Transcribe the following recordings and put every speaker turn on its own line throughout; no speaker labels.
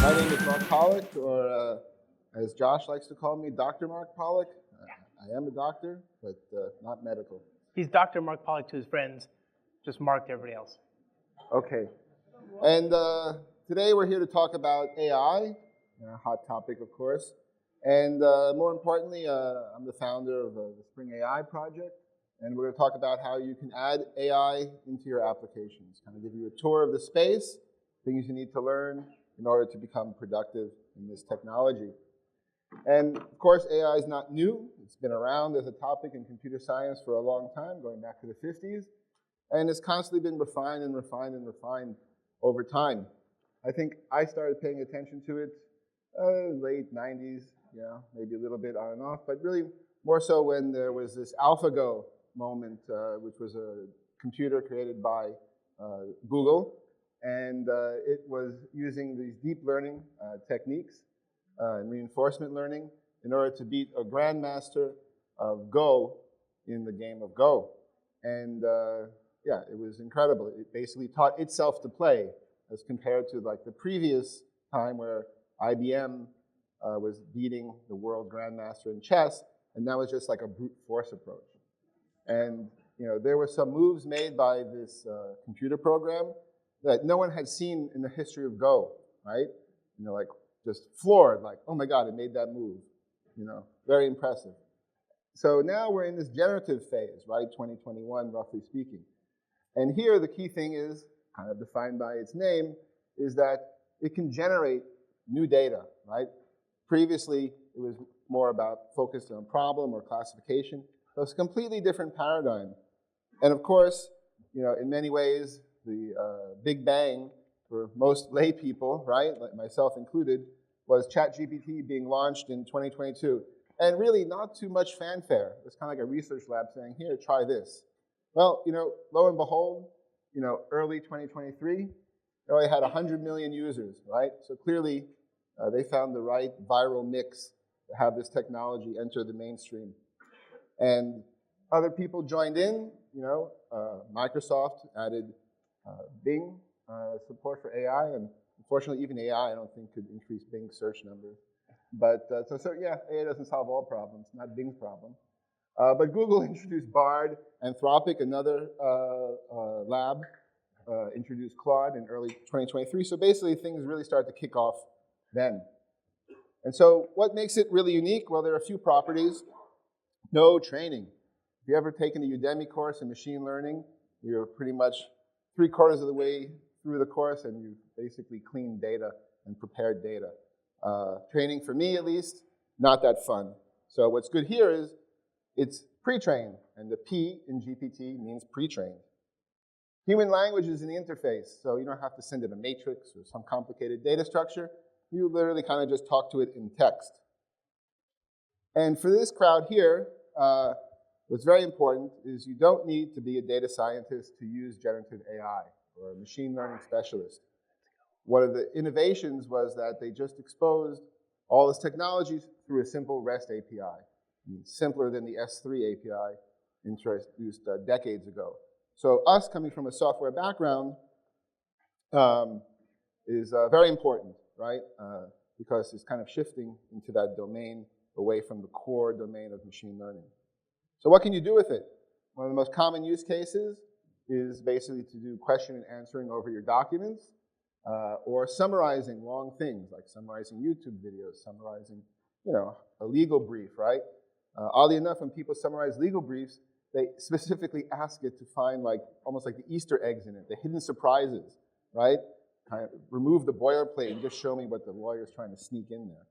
My name is Mark Pollack, or as Josh likes to call me, Dr. Mark Pollack. I am a doctor, but not medical.
He's Dr. Mark Pollack to his friends, just Mark to everybody else.
Okay. And today we're here to talk about AI, a hot topic, of course. And more importantly, I'm the founder of the Spring AI project. And we're going to talk about how you can add AI into your applications, kind of give you a tour of the space, things you need to learn in order to become productive in this technology. And of course, AI is not new. It's been around as a topic in computer science for a long time, going back to the 50s. And it's constantly been refined and refined and refined over time. I think I started paying attention to it late 90s, maybe a little bit on and off, but really more so when there was this AlphaGo moment, which was a computer created by Google. And it was using these deep learning techniques and reinforcement learning in order to beat a grandmaster of Go in the game of Go. And yeah, it was incredible. It basically taught itself to play as compared to like the previous time where IBM was beating the world grandmaster in chess, and that was just like a brute force approach. And there were some moves made by this computer program that no one had seen in the history of Go, right? Like just floored, like, oh my God, it made that move. Very impressive. So now we're in this generative phase, right? 2021, roughly speaking. And here the key thing is, kind of defined by its name, is that it can generate new data, right? Previously, it was more about focused on problem or classification. So it's a completely different paradigm. And of course, in many ways, the Big Bang for most lay people, right, like myself included, was ChatGPT being launched in 2022. And really not too much fanfare. It's kind of like a research lab saying, here, try this. Well, lo and behold, early 2023, they already had 100 million users, right? So clearly, they found the right viral mix to have this technology enter the mainstream. And other people joined in, Microsoft added Bing support for AI, and unfortunately even AI I don't think could increase Bing's search numbers. But so yeah, AI doesn't solve all problems, not Bing's problem. But Google introduced Bard, Anthropic, another lab, introduced Claude in early 2023. So basically things really started to kick off then. And so what makes it really unique? Well, there are a few properties. No training. If you've ever taken a Udemy course in machine learning, you're pretty much 3/4 of the way through the course and you basically clean data and prepared data. Training, for me at least, not that fun. So what's good here is it's pre-trained, and the P in GPT means pre-trained. Human language is in the interface, so you don't have to send it a matrix or some complicated data structure. You literally kind of just talk to it in text. And for this crowd here, what's very important is you don't need to be a data scientist to use generative AI or a machine learning specialist. One of the innovations was that they just exposed all this technology through a simple REST API. Simpler than the S3 API introduced decades ago. So us coming from a software background is very important, right? Because it's kind of shifting into that domain away from the core domain of machine learning. So what can you do with it? One of the most common use cases is basically to do question and answering over your documents or summarizing long things, like summarizing YouTube videos, summarizing, a legal brief, right? Oddly enough, when people summarize legal briefs, they specifically ask it to find almost like the Easter eggs in it, the hidden surprises, right? Kind of remove the boilerplate and just show me what the lawyer's trying to sneak in there.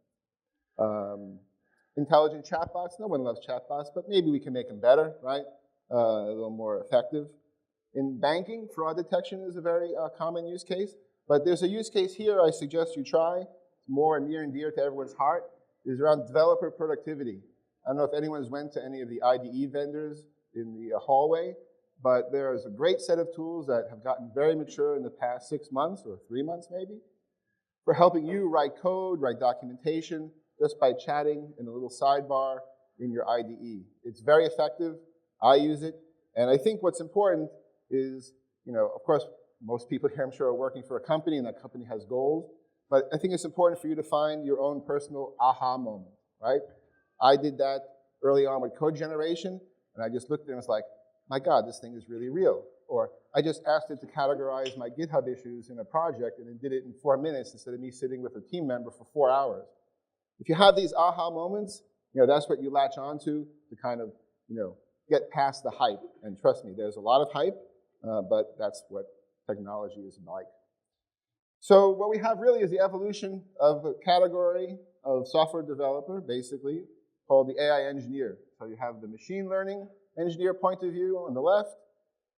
Intelligent chatbots, no one loves chatbots, but maybe we can make them better, right? A little more effective. In banking, fraud detection is a very common use case, but there's a use case here I suggest you try, it's more near and dear to everyone's heart, is around developer productivity. I don't know if anyone's went to any of the IDE vendors in the hallway, but there is a great set of tools that have gotten very mature in the past 6 months or 3 months maybe for helping you write code, write documentation, just by chatting in a little sidebar in your IDE. It's very effective. I use it. And I think what's important is, of course, most people here I'm sure are working for a company and that company has goals. But I think it's important for you to find your own personal aha moment, right? I did that early on with code generation, and I just looked at it and was like, my God, this thing is really real. Or I just asked it to categorize my GitHub issues in a project, and it did it in 4 minutes instead of me sitting with a team member for 4 hours. If you have these aha moments, that's what you latch onto to kind of, get past the hype. And trust me, there's a lot of hype, but that's what technology is like. So what we have really is the evolution of a category of software developer, basically, called the AI engineer. So you have the machine learning engineer point of view on the left,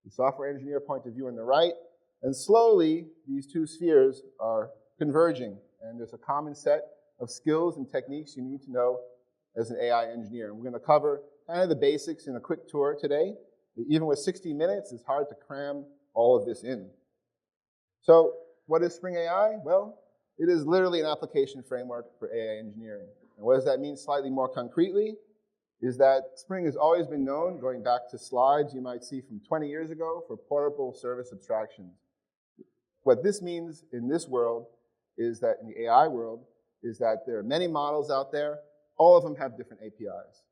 the software engineer point of view on the right, and slowly these two spheres are converging, and there's a common set of skills and techniques you need to know as an AI engineer. And we're going to cover kind of the basics in a quick tour today. Even with 60 minutes, it's hard to cram all of this in. So what is Spring AI? Well, it is literally an application framework for AI engineering. And what does that mean slightly more concretely? Is that Spring has always been known, going back to slides you might see from 20 years ago, for portable service abstractions. What this means in this world is that in the AI world, is that there are many models out there. All of them have different APIs.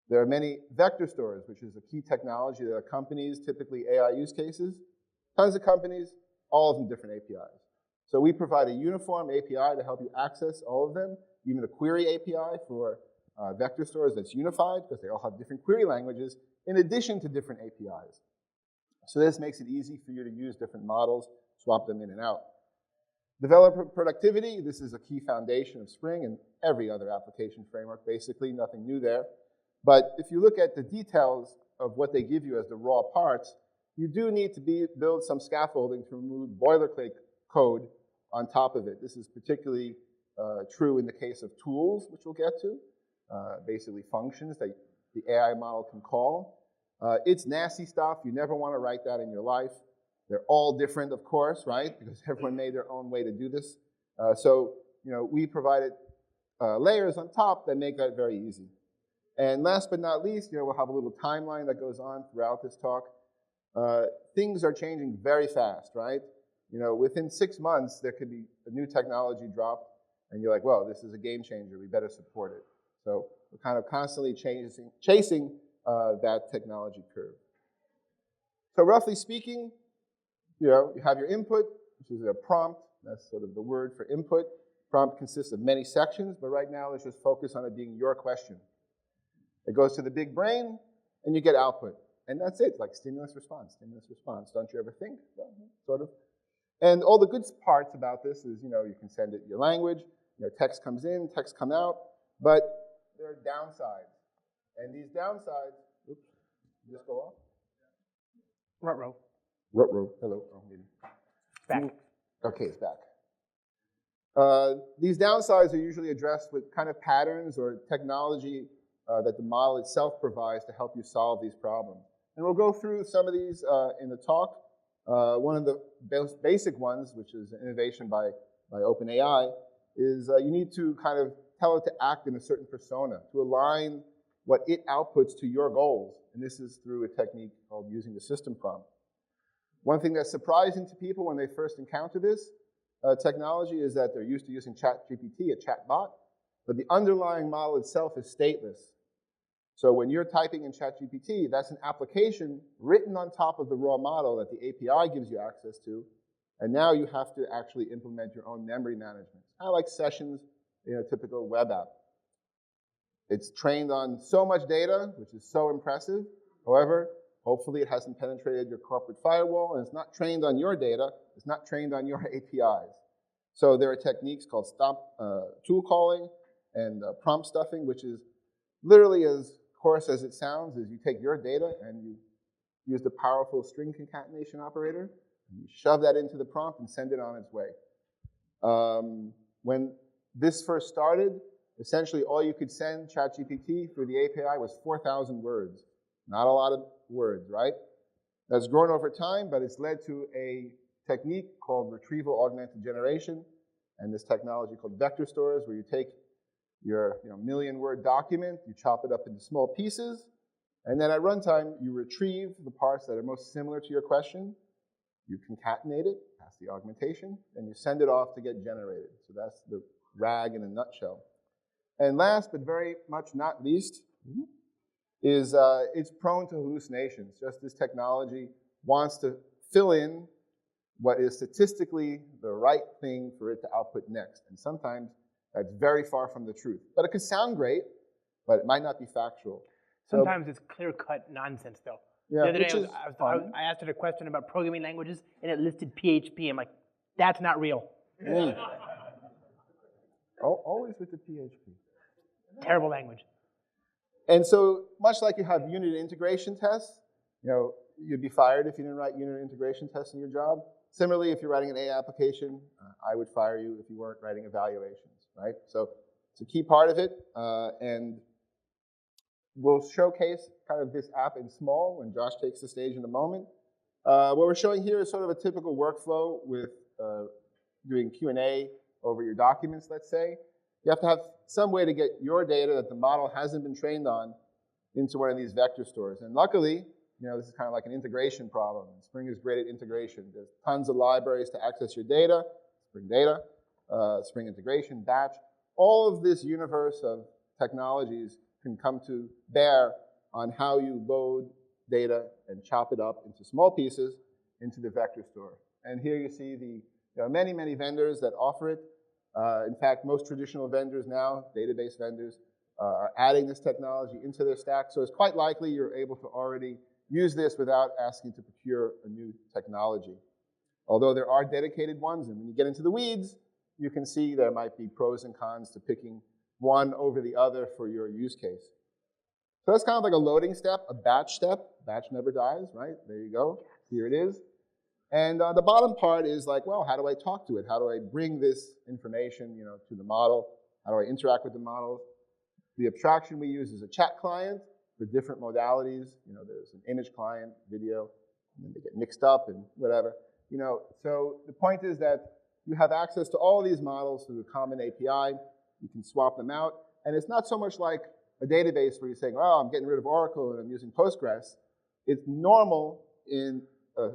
There are many vector stores, which is a key technology that accompanies typically AI use cases. Tons of companies, all of them different APIs. So we provide a uniform API to help you access all of them, even a query API for vector stores that's unified, because they all have different query languages, in addition to different APIs. So this makes it easy for you to use different models, swap them in and out. Developer productivity, this is a key foundation of Spring and every other application framework, basically, nothing new there. But if you look at the details of what they give you as the raw parts, you do need to build some scaffolding to remove boilerplate code on top of it. This is particularly true in the case of tools, which we'll get to, basically functions that the AI model can call. It's nasty stuff. You never want to write that in your life. They're all different, of course, right? Because everyone made their own way to do this. So we provided layers on top that make that very easy. And last but not least, we'll have a little timeline that goes on throughout this talk. Things are changing very fast, right? Within 6 months, there could be a new technology drop, and you're like, well, this is a game changer. We better support it. So we're kind of constantly chasing that technology curve. So roughly speaking, you have your input, which is a prompt. That's sort of the word for input. Prompt consists of many sections, but right now let's just focus on it being your question. It goes to the big brain, and you get output. And that's it, like stimulus, response. Don't you ever think? Sort of. And all the good parts about this is, you can send it your language, text comes in, text come out, but there are downsides. And these downsides, oops, did this go off?
Ruh-roh.
Ruh-roh, hello. Oh, maybe.
Back.
Okay, it's back. These downsides are usually addressed with kind of patterns or technology that the model itself provides to help you solve these problems. And we'll go through some of these in the talk. One of the basic ones, which is an innovation by OpenAI, is you need to kind of tell it to act in a certain persona, to align what it outputs to your goals. And this is through a technique called using the system prompt. One thing that's surprising to people when they first encounter this technology is that they're used to using ChatGPT, a chatbot, but the underlying model itself is stateless. So when you're typing in ChatGPT, that's an application written on top of the raw model that the API gives you access to, and now you have to actually implement your own memory management. Kind of like sessions in a typical web app. It's trained on so much data, which is so impressive. However, hopefully it hasn't penetrated your corporate firewall, and it's not trained on your data. It's not trained on your APIs. So there are techniques called tool calling and prompt stuffing, which is literally as coarse as it sounds, is you take your data and you use the powerful string concatenation operator, and you shove that into the prompt and send it on its way. When this first started, essentially all you could send ChatGPT through the API was 4,000 words. Not a lot of words, right? That's grown over time, but it's led to a technique called retrieval augmented generation, and this technology called vector stores, where you take your million-word document, you chop it up into small pieces, and then at runtime, you retrieve the parts that are most similar to your question, You concatenate it, pass the augmentation, and you send it off to get generated. So that's the RAG in a nutshell. And last, but very much not least, is it's prone to hallucinations. Just this technology wants to fill in what is statistically the right thing for it to output next. And sometimes that's very far from the truth. But it could sound great, but it might not be factual.
Sometimes it's clear-cut nonsense, though.
Yeah,
The other day, I asked it a question about programming languages, and it listed PHP. I'm like, that's not real.
Always with the PHP.
Terrible language.
And so, much like you have unit integration tests, you'd be fired if you didn't write unit integration tests in your job. Similarly, if you're writing an AI application, I would fire you if you weren't writing evaluations, right? So it's a key part of it, and we'll showcase kind of this app in small when Josh takes the stage in a moment. What we're showing here is sort of a typical workflow with doing Q&A over your documents, let's say. You have to have some way to get your data that the model hasn't been trained on into one of these vector stores. And luckily, this is kind of like an integration problem. Spring is great at integration. There's tons of libraries to access your data, Spring Data, Spring Integration, Batch. All of this universe of technologies can come to bear on how you load data and chop it up into small pieces into the vector store. And here you see many, many vendors that offer it. In fact, most traditional vendors now, database vendors, are adding this technology into their stack. So it's quite likely you're able to already use this without asking to procure a new technology. Although there are dedicated ones, and when you get into the weeds, you can see there might be pros and cons to picking one over the other for your use case. So that's kind of like a loading step, a batch step. Batch never dies, right? There you go. Here it is. And the bottom part is like, well, how do I talk to it? How do I bring this information, to the model? How do I interact with the model? The abstraction we use is a chat client for different modalities. There's an image client, video, and then they get mixed up and whatever. So the point is that you have access to all these models through a common API. You can swap them out. And it's not so much like a database where you're saying, oh, I'm getting rid of Oracle and I'm using Postgres. It's normal in a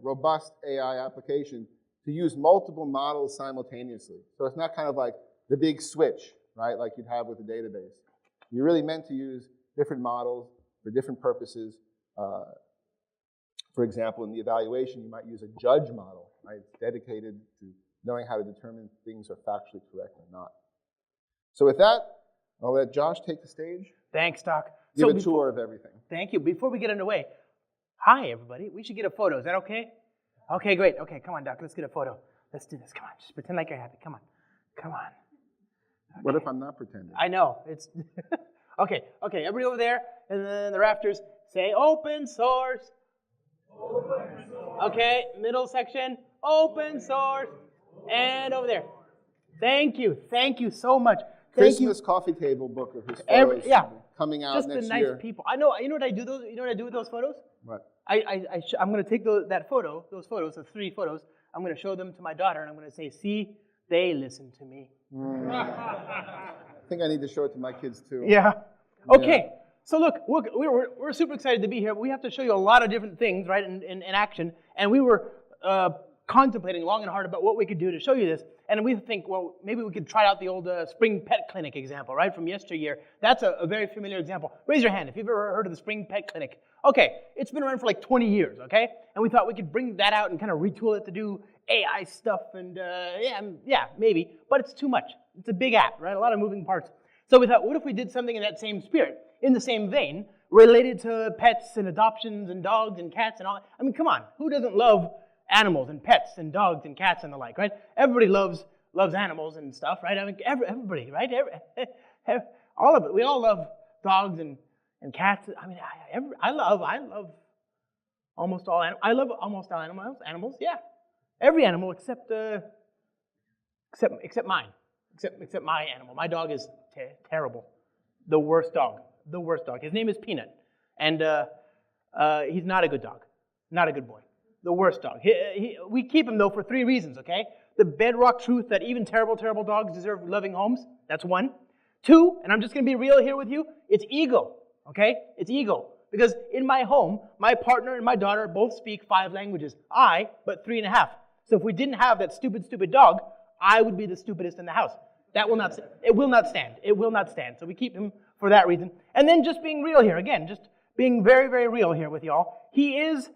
robust AI application to use multiple models simultaneously. So it's not kind of like the big switch, right, like you'd have with a database. You're really meant to use different models for different purposes. For example, in the evaluation, you might use a judge model, right? It's dedicated to knowing how to determine if things are factually correct or not. So with that, I'll let Josh take the stage.
Thanks, Doc.
Give a tour of everything.
Thank you. Before we get underway, hi, everybody. We should get a photo. Is that okay? Okay, great. Okay, come on, Doc. Let's get a photo. Let's do this. Come on. Just pretend like you're happy. Come on. Come on. Okay.
What if I'm not pretending?
I know. It's okay. Everybody over there in the rafters, say open source. Open source. Okay, middle section, open source. And over there. Thank you. Thank you so much.
Christmas coffee table book of his photos coming out
just
next
the nice
year.
People. I know. You know what I do? You know what I do with those photos?
What?
I'm going to take those photos, the 3 photos. I'm going to show them to my daughter, and I'm going to say, "See, they listen to me."
I think I need to show it to my kids too.
Yeah. Okay. So look, we're super excited to be here. We have to show you a lot of different things, right, in action. And we were contemplating long and hard about what we could do to show you this. And we think, well, maybe we could try out the old Spring Pet Clinic example, right, from yesteryear. That's a very familiar example. Raise your hand if you've ever heard of the Spring Pet Clinic. Okay, it's been around for like 20 years, okay? And we thought we could bring that out and kind of retool it to do AI stuff and, yeah, maybe. But it's too much. It's a big app, right? A lot of moving parts. So we thought, what if we did something in that same spirit, in the same vein, related to pets and adoptions and dogs and cats and all? I mean, come on. Who doesn't love animals and pets and dogs and cats and the like, right? Everybody loves animals and stuff, right? I mean, everybody, right? All of it. We all love dogs and cats. I mean, I love almost all animals. I love almost all animals, yeah. Every animal except mine. Except my animal. My dog is terrible. The worst dog. His name is Peanut. And he's not a good dog. Not a good boy. The worst dog. We keep him, though, for 3 reasons, okay? The bedrock truth that even terrible, terrible dogs deserve loving homes. That's 1. 2, and I'm just going to be real here with you, it's ego, okay? It's ego. Because in my home, my partner and my daughter both speak 5 languages. I, but 3.5. So if we didn't have that stupid dog, I would be the stupidest in the house. It will not stand. It will not stand. So we keep him for that reason. And then just being real here, again, just being very, very real here with y'all. He is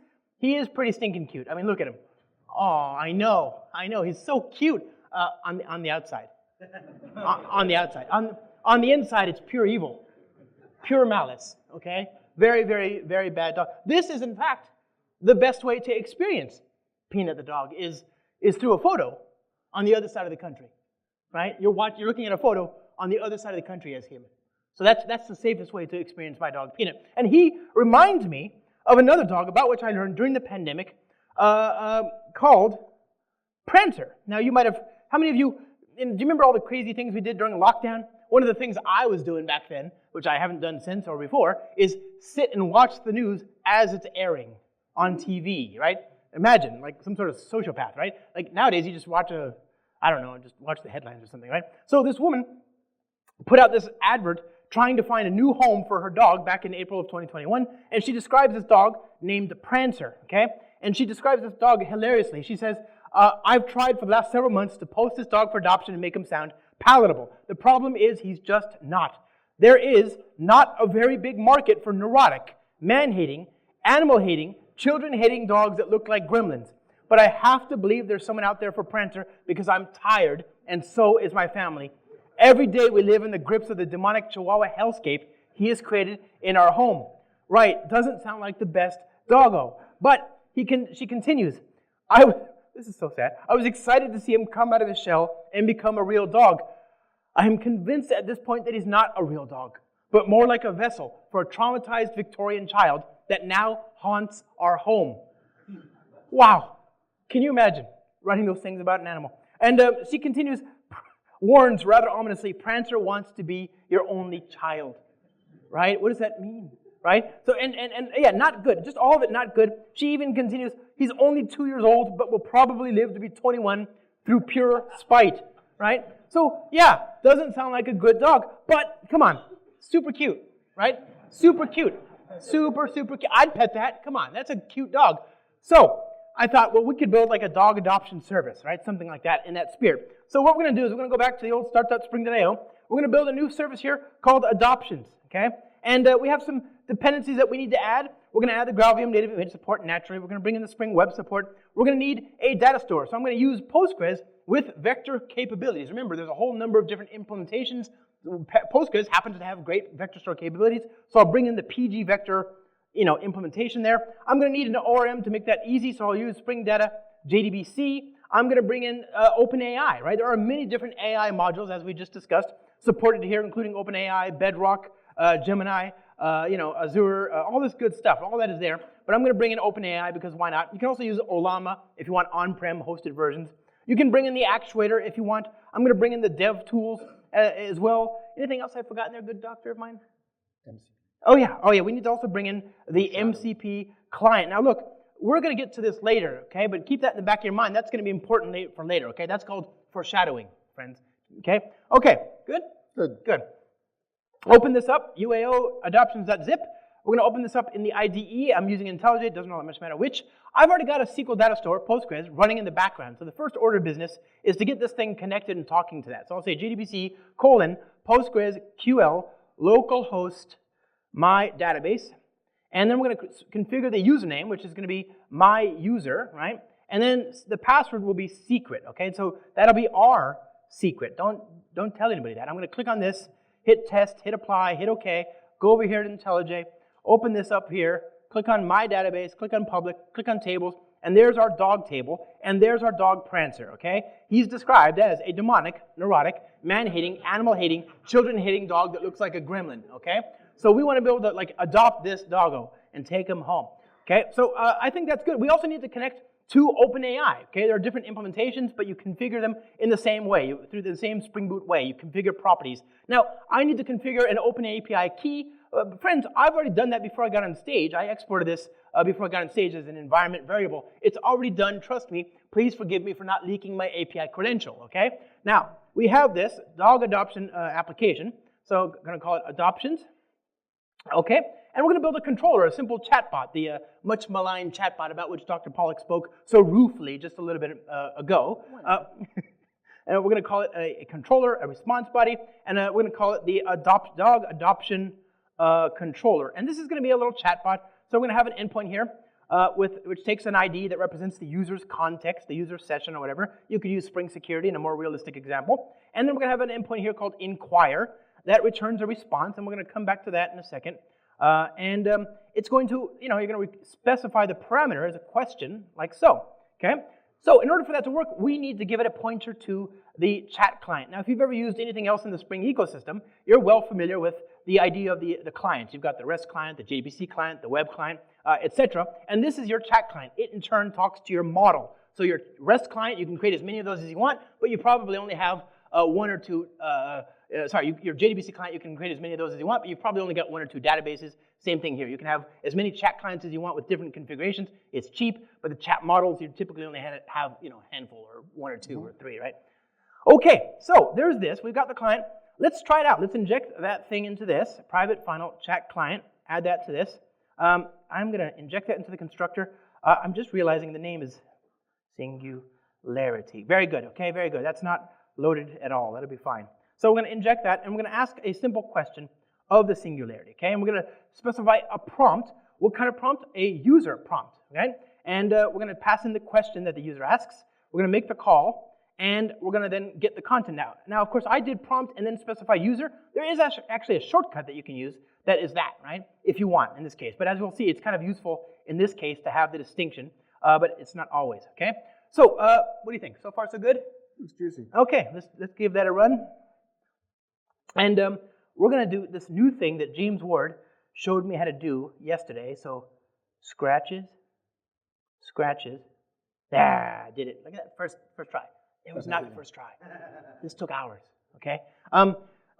pretty stinking cute. I mean, look at him. Oh, I know. He's so cute on the outside. On the outside. On the inside, it's pure evil. Pure malice, okay? Very, very, very bad dog. This is, in fact, the best way to experience Peanut the dog is through a photo on the other side of the country, right? You're looking at a photo on the other side of the country as him. So that's the safest way to experience my dog, Peanut. And he reminds me of another dog about which I learned during the pandemic called Prancer. Now, how many of you, do you remember all the crazy things we did during lockdown? One of the things I was doing back then, which I haven't done since or before, is sit and watch the news as it's airing on TV, right? Imagine, like some sort of sociopath, right? Like nowadays you just watch just watch the headlines or something, right? So this woman put out this advert trying to find a new home for her dog back in April of 2021, and she describes this dog named Prancer, okay? And she describes this dog hilariously. She says, I've tried for the last several months to post this dog for adoption and make him sound palatable. The problem is he's just not. There is not a very big market for neurotic, man-hating, animal-hating, children-hating dogs that look like gremlins. But I have to believe there's someone out there for Prancer because I'm tired, and so is my family. Every day we live in the grips of the demonic Chihuahua hellscape he has created in our home. Right, doesn't sound like the best doggo. But she continues, this is so sad. I was excited to see him come out of his shell and become a real dog. I am convinced at this point that he's not a real dog, but more like a vessel for a traumatized Victorian child that now haunts our home. Wow. Can you imagine writing those things about an animal? And she continues, warns rather ominously, Prancer wants to be your only child. Right? What does that mean? Right? So, and yeah, not good. Just all of it not good. She even continues, he's only 2 years old, but will probably live to be 21 through pure spite. Right? So, yeah, doesn't sound like a good dog, but come on, super cute, right? Super cute. Super cute. I'd pet that. Come on, that's a cute dog. So, I thought, well, we could build like a dog adoption service, right? Something like that in that spirit. So what we're going to do is we're going to go back to the old start.spring.io. We're going to build a new service here called Adoptions, okay? And we have some dependencies that we need to add. We're going to add the GraalVM native image support naturally. We're going to bring in the Spring web support. We're going to need a data store. So I'm going to use Postgres with vector capabilities. Remember, there's a whole number of different implementations. Postgres happens to have great vector store capabilities. So I'll bring in the PG vector implementation there. I'm going to need an ORM to make that easy, so I'll use Spring Data JDBC. I'm going to bring in OpenAI, right? There are many different AI modules, as we just discussed, supported here, including OpenAI, Bedrock, Gemini, Azure, all this good stuff. All that is there. But I'm going to bring in OpenAI because why not? You can also use Ollama if you want on-prem hosted versions. You can bring in the actuator if you want. I'm going to bring in the dev tools as well. Anything else I've forgotten there, good doctor of mine? Oh yeah, we need to also bring in the MCP client. Now look, we're going to get to this later, okay? But keep that in the back of your mind. That's going to be important for later, okay? That's called foreshadowing, friends, okay? Okay, good? Good. Open this up, UAO adoptions.zip. We're going to open this up in the IDE. I'm using IntelliJ. It doesn't all that much matter which. I've already got a SQL data store, Postgres, running in the background. So the first order of business is to get this thing connected and talking to that. So I'll say JDBC Postgres QL localhost my database, and then we're going to configure the username, which is going to be my user, right? And then the password will be secret, okay? So that'll be our secret. Don't tell anybody that. I'm going to click on this, hit test, hit apply, hit OK, go over here to IntelliJ, open this up here, click on my database, click on public, click on tables, and there's our dog table, and there's our dog Prancer, okay? He's described as a demonic, neurotic, man-hating, animal-hating, children-hating dog that looks like a gremlin, okay? So we want to be able to adopt this doggo and take him home. Okay, so I think that's good. We also need to connect to OpenAI. Okay, there are different implementations, but you configure them in the same way, through the same Spring Boot way. You configure properties. Now, I need to configure an OpenAPI key. Friends, I've already done that before I got on stage. I exported this before I got on stage as an environment variable. It's already done. Trust me. Please forgive me for not leaking my API credential. Okay. Now we have this dog adoption application. So I'm going to call it adoptions. Okay, And we're going to build a controller, a simple chatbot, the much maligned chatbot about which Dr. Pollack spoke so ruefully just a little bit ago. And we're going to call it a controller, a response body, and we're going to call it the dog adoption controller. And this is going to be a little chatbot. So we're going to have an endpoint here, which takes an ID that represents the user's context, the user session or whatever. You could use Spring Security in a more realistic example. And then we're going to have an endpoint here called inquire that returns a response, and we're going to come back to that in a second. It's going to, you're going to specify the parameter as a question, like so, okay? So in order for that to work, we need to give it a pointer to the chat client. Now, if you've ever used anything else in the Spring ecosystem, you're well familiar with the idea of the clients. You've got the REST client, the JDBC client, the web client, etc. And this is your chat client. It, in turn, talks to your model. So your REST client, you can create as many of those as you want, but you probably only have one or two, your JDBC client, you can create as many of those as you want, but you've probably only got one or two databases. Same thing here. You can have as many chat clients as you want with different configurations. It's cheap, but the chat models, you typically only have a handful or one or two or three, right? Okay, so there's this. We've got the client. Let's try it out. Let's inject that thing into this, private final chat client, add that to this. I'm going to inject that into the constructor. I'm just realizing the name is singularity. Very good, okay, very good. That's not loaded at all. That'll be fine. So we're going to inject that, and we're going to ask a simple question of the singularity, okay? And we're going to specify a prompt. What kind of prompt? A user prompt, okay? And we're going to pass in the question that the user asks. We're going to make the call, and we're going to then get the content out. Now, of course, I did prompt and then specify user. There is actually a shortcut that you can use that is that, right? If you want, in this case. But as we'll see, it's kind of useful in this case to have the distinction, but it's not always, okay? So, what do you think? So far, so good?
It's juicy.
Okay, let's give that a run. And we're going to do this new thing that James Ward showed me how to do yesterday. So scratches. There, I did it. Look at that, first try. It was not the first try. This took hours, okay?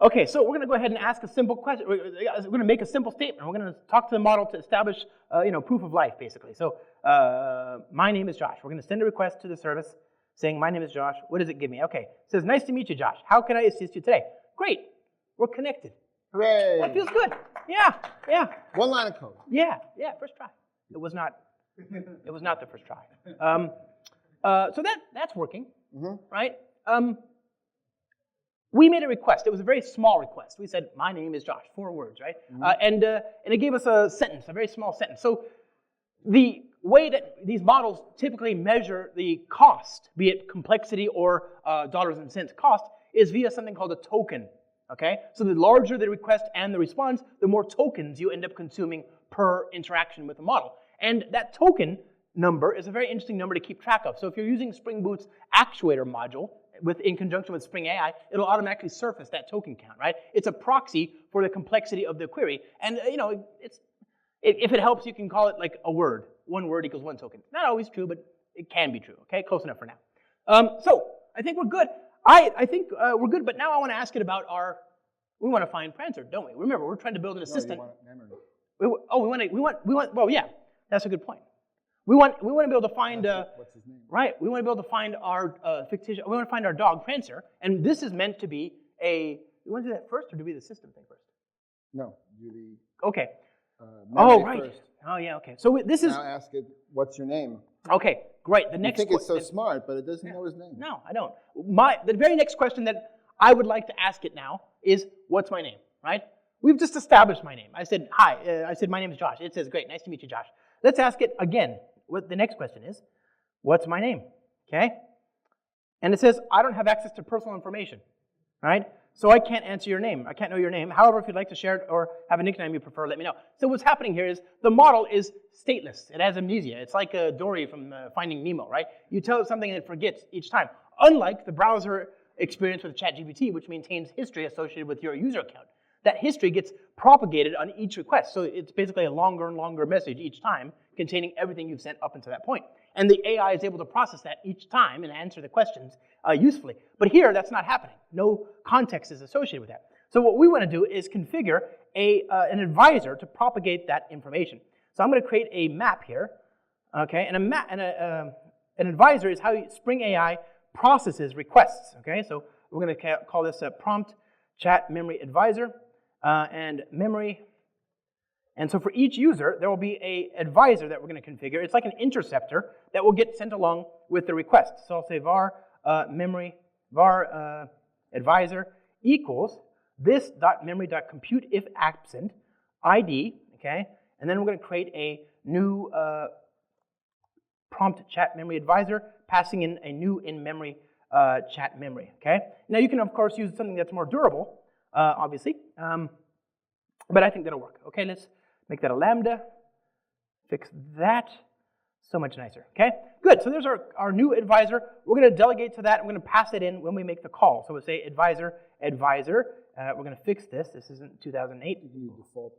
Okay, so we're going to go ahead and ask a simple question. We're going to make a simple statement. We're going to talk to the model to establish, proof of life, basically. So my name is Josh. We're going to send a request to the service saying, my name is Josh. What does it give me? Okay, it says, nice to meet you, Josh. How can I assist you today? Great. We're connected.
Hooray!
That feels good. Yeah.
One line of code.
Yeah, first try. It was not the first try. So that's working, right? We made a request. It was a very small request. We said, my name is Josh, 4 words, right? And it gave us a sentence, a very small sentence. So the way that these models typically measure the cost, be it complexity or dollars and cents cost, is via something called a token, okay? So the larger the request and the response, the more tokens you end up consuming per interaction with the model. And that token number is a very interesting number to keep track of. So if you're using Spring Boot's actuator module in conjunction with Spring AI, it'll automatically surface that token count, right? It's a proxy for the complexity of the query. And, if it helps, you can call it like a word. 1 word equals 1 token. Not always true, but it can be true, okay? Close enough for now. So I think we're good. I think we're good, but now I want to ask it about we want to find Prancer, don't we? Remember, we're trying to build an assistant. Well, yeah, that's a good point. We want to be able to find,
what's his name?
Right, we want to be able to find our fictitious, we want to find our dog, Prancer, and this is meant to be we want to do that first, or do we do the system thing first?
No, do the
okay.
right. First.
Oh, yeah, okay. So this is...
Now ask it, what's your name?
Okay, great. The next
You think it's so smart, but it doesn't know his name.
No, I don't. The very next question that I would like to ask it now is, what's my name, right? We've just established my name. I said, hi. I said, my name is Josh. It says, great, nice to meet you, Josh. Let's ask it again. What the next question is, what's my name, okay? And it says, I don't have access to personal information, right? So I can't answer your name. I can't know your name. However, if you'd like to share it or have a nickname you prefer, let me know. So what's happening here is the model is stateless. It has amnesia. It's like Dory from Finding Nemo, right? You tell it something and it forgets each time. Unlike the browser experience with ChatGPT, which maintains history associated with your user account. That history gets propagated on each request. So it's basically a longer and longer message each time containing everything you've sent up until that point. And the AI is able to process that each time and answer the questions usefully. But here, that's not happening. No context is associated with that. So what we want to do is configure an advisor to propagate that information. So I'm going to create a map here, okay? And an advisor is how Spring AI processes requests, okay? So we're going to call this a prompt chat memory advisor and memory And so for each user, there will be an advisor that we're going to configure. It's like an interceptor that will get sent along with the request. So I'll say var memory, var advisor equals this.memory.compute if absent ID, okay? And then we're going to create a new prompt chat memory advisor, passing in a new in-memory chat memory, okay? Now you can, of course, use something that's more durable, obviously, but I think that'll work. Okay, let's make that a lambda, fix that. So much nicer, okay? Good, so there's our new advisor. We're going to delegate to that. I'm going to pass it in when we make the call. So we'll say advisor. We're going to fix this. This isn't 2008.
You can default.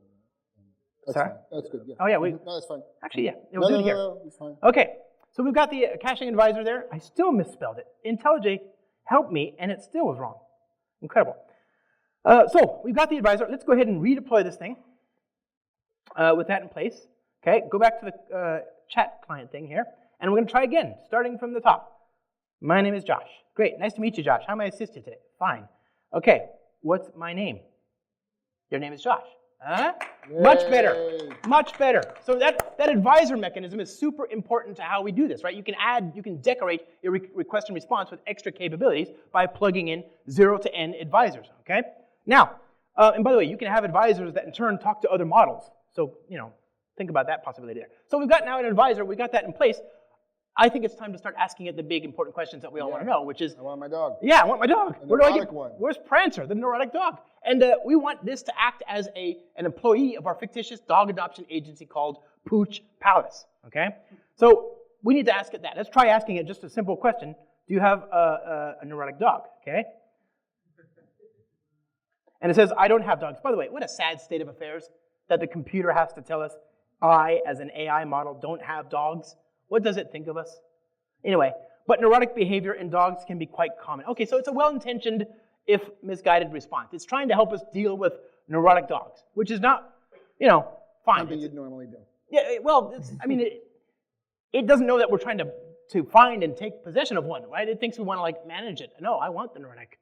That's
Sorry?
fine. That's good, yeah.
Oh, yeah.
No, that's fine.
Actually, yeah. We'll do it here.
No, it's fine.
Okay, so we've got the caching advisor there. I still misspelled it. IntelliJ helped me, and it still was wrong. Incredible. So we've got the advisor. Let's go ahead and redeploy this thing with that in place. Okay, go back to the chat client thing here, and we're going to try again, starting from the top. My name is Josh. Great, nice to meet you, Josh. How may I assist you today? Fine. Okay, what's my name? Your name is Josh. Huh? Much better, much better. So that advisor mechanism is super important to how we do this, right? You can decorate your request and response with extra capabilities by plugging in 0 to n advisors, okay? Now, and by the way, you can have advisors that in turn talk to other models. So, think about that possibility there. So we've got now an advisor, we got that in place. I think it's time to start asking it the big important questions that we all want to know, which is,
I want my dog.
Yeah, I want my dog.
A
Where do I
neurotic
get
one.
Where's Prancer, the neurotic dog? And we want this to act as an employee of our fictitious dog adoption agency called Pooch Palace, okay? So we need to ask it that. Let's try asking it just a simple question. Do you have a neurotic dog, okay? And it says, I don't have dogs. By the way, what a sad state of affairs that the computer has to tell us I, as an AI model, don't have dogs. What does it think of us? Anyway, but neurotic behavior in dogs can be quite common. Okay, so it's a well-intentioned, if misguided response. It's trying to help us deal with neurotic dogs, which is not, fine.
Something you'd normally do.
Yeah, well, it doesn't know that we're trying to find and take possession of one, right? It thinks we want to, manage it. No, I want the neurotic,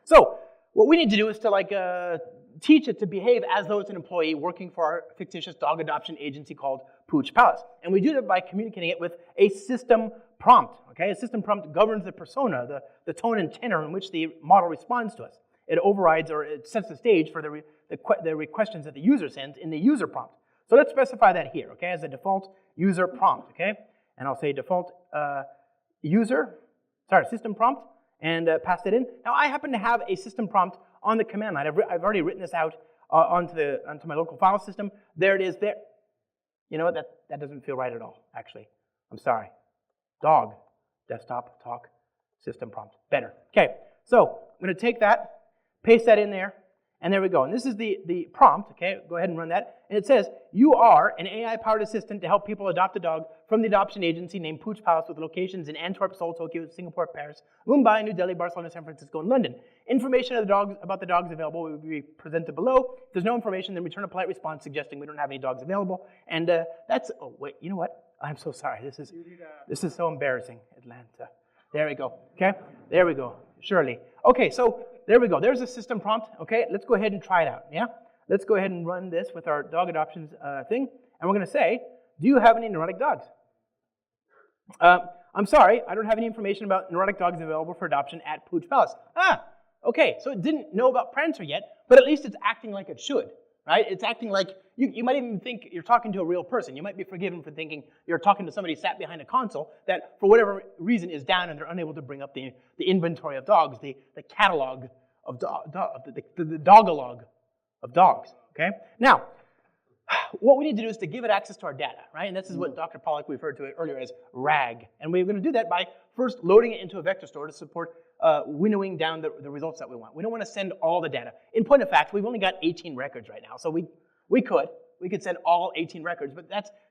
So what we need to do is to, teach it to behave as though it's an employee working for our fictitious dog adoption agency called Pooch Palace. And we do that by communicating it with a system prompt, okay? A system prompt governs the persona, the tone and tenor in which the model responds to us. It overrides or it sets the stage for the questions that the user sends in the user prompt. So let's specify that here, okay, as a default user prompt, okay? And I'll say default system prompt, and pass it in. Now, I happen to have a system prompt on the command line. I've already written this out onto my local file system. There it is there. You know what? That doesn't feel right at all, actually. I'm sorry. Dog, desktop, talk, system prompt. Better. Okay, so I'm going to take that, paste that in there, and there we go. And this is the prompt, okay? Go ahead and run that. And it says, you are an AI-powered assistant to help people adopt a dog from the adoption agency named Pooch Palace with locations in Antwerp, Seoul, Tokyo, Singapore, Paris, Mumbai, New Delhi, Barcelona, San Francisco, and London. Information about the dogs available will be presented below. If there's no information, then return a polite response suggesting we don't have any dogs available. And oh, wait, you know what? I'm so sorry. This is so embarrassing, Atlanta. There we go, okay? There we go, Shirley. Okay, so there we go. There's a system prompt, okay? Let's go ahead and try it out, yeah? Let's go ahead and run this with our dog adoptions thing. And we're going to say, do you have any neurotic dogs? I'm sorry, I don't have any information about neurotic dogs available for adoption at Pooch Palace. Okay, so it didn't know about Prancer yet, but at least it's acting like it should, right? It's acting like, you might even think you're talking to a real person. You might be forgiven for thinking you're talking to somebody sat behind a console that, for whatever reason, is down and they're unable to bring up the inventory of dogs, the catalog of the dogalog of dogs, okay? Now, what we need to do is to give it access to our data, right? And this is what Dr. Pollack referred to it earlier as RAG. And we're going to do that by first loading it into a vector store to support winnowing down the results that we want. We don't want to send all the data. In point of fact, we've only got 18 records right now, so we could send all 18 records, but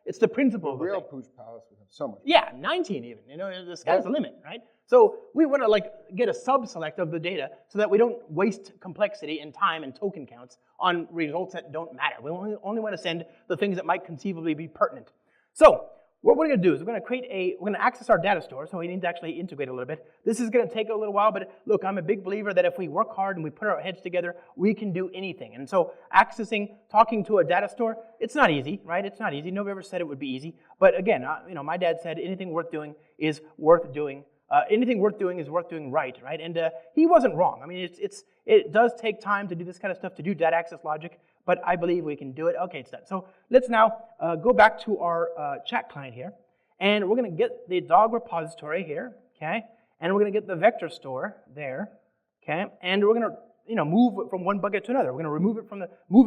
it's the principle of the
real
thing.
Pooch Palace would have so much.
Yeah, 19 even. The sky's the limit, right? So we want to get a sub-select of the data so that we don't waste complexity and time and token counts on results that don't matter. We only want to send the things that might conceivably be pertinent. So what we're going to do is we're going to access our data store, so we need to actually integrate a little bit. This is going to take a little while, but look, I'm a big believer that if we work hard and we put our heads together, we can do anything. And so talking to a data store, it's not easy, right? It's not easy. Nobody ever said it would be easy. But again, my dad said anything worth doing is worth doing. Anything worth doing is worth doing right? And he wasn't wrong. I mean, it does take time to do this kind of stuff, to do data access logic, but I believe we can do it. Okay, it's done. So let's now go back to our chat client here, and we're going to get the dog repository here, okay? And we're going to get the vector store there, okay? And we're going to move it from one bucket to another. We're going to move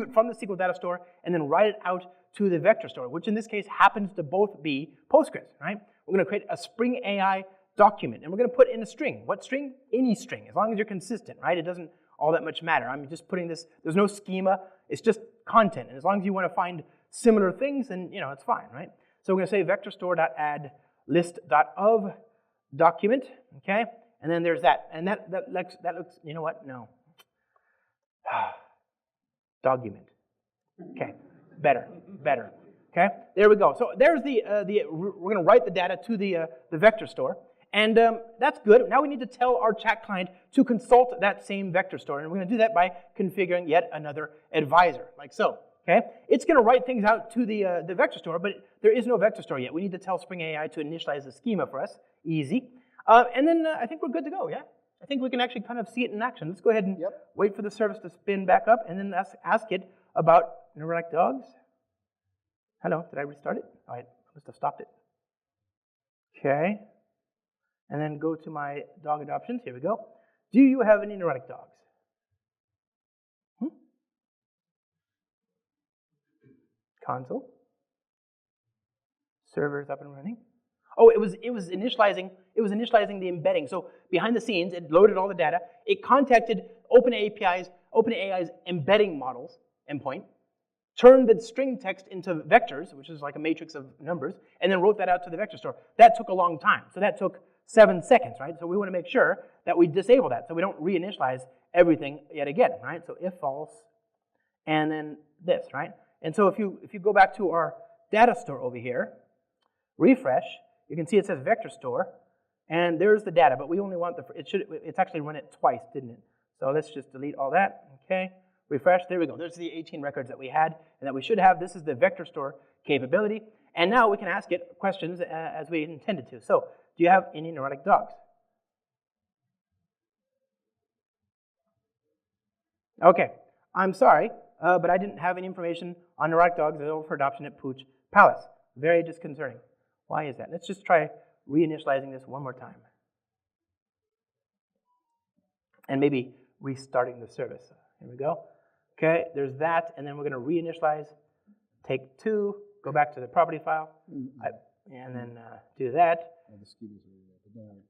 it from the SQL data store and then write it out to the vector store, which in this case happens to both be Postgres, right? We're going to create a Spring AI document, and we're going to put in a string. What string? Any string, as long as you're consistent, right? It doesn't all that much matter. I'm just putting this, there's no schema, it's just content, and as long as you want to find similar things, then it's fine, right? So we're going to say vector store.add list.of document, okay? And then there's that, and that looks, you know what? No. Document. Okay, better. Okay, there we go. So there's we're going to write the data to the vector store, and that's good. Now we need to tell our chat client to consult that same vector store, and we're going to do that by configuring yet another advisor, like so. Okay, it's going to write things out to the vector store, but there is no vector store yet. We need to tell Spring AI to initialize the schema for us. Easy, and then I think we're good to go. Yeah, I think we can actually kind of see it in action. Let's go ahead and wait for the service to spin back up, and then ask it about neurotic dogs. Hello, did I restart it? Oh, I must have stopped it. Okay. And then go to my dog adoptions. Here we go. Do you have any neurotic dogs? Console. Server's up and running. Oh, it was initializing the embedding. So behind the scenes, it loaded all the data. It contacted OpenAI's embedding models endpoint, turned the string text into vectors, which is like a matrix of numbers, and then wrote that out to the vector store. That took a long time. So that took 7 seconds, right? So we want to make sure that we disable that so we don't reinitialize everything yet again, right? So if false, and then this, right? And so if you go back to our data store over here, refresh, you can see it says vector store, and there's the data, but we only want it's actually run it twice, didn't it? So let's just delete all that, okay? Refresh, there we go. There's the 18 records that we had and that we should have. This is the vector store capability. And now we can ask it questions as we intended to. So, do you have any neurotic dogs? Okay, I'm sorry, but I didn't have any information on neurotic dogs available for adoption at Pooch Palace. Very disconcerting. Why is that? Let's just try reinitializing this one more time. And maybe restarting the service. Here we go. Okay, there's that, and then we're going to reinitialize, take 2, go back to the property file, and then do that.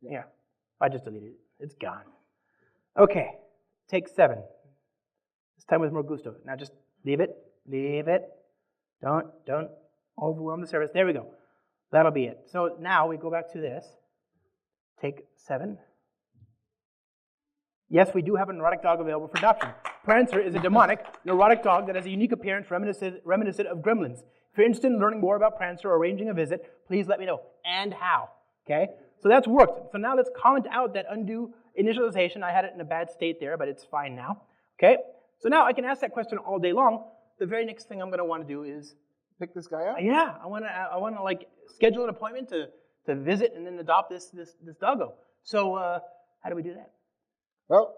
Yeah, I just deleted it. It's gone. Okay, take 7. This time with more gusto. Now just leave it. Don't overwhelm the service. There we go. That'll be it. So now we go back to this. Take 7. Yes, we do have a neurotic dog available for adoption. Prancer is a demonic, neurotic dog that has a unique appearance reminiscent of gremlins. If you're interested in learning more about Prancer or arranging a visit, please let me know. And how. Okay? So that's worked. So now let's comment out that undo initialization. I had it in a bad state there, but it's fine now. Okay? So now I can ask that question all day long. The very next thing I'm going to want to do is
pick this guy up.
Yeah, I want to like schedule an appointment to visit and then adopt this doggo. So how do we do that?
Well,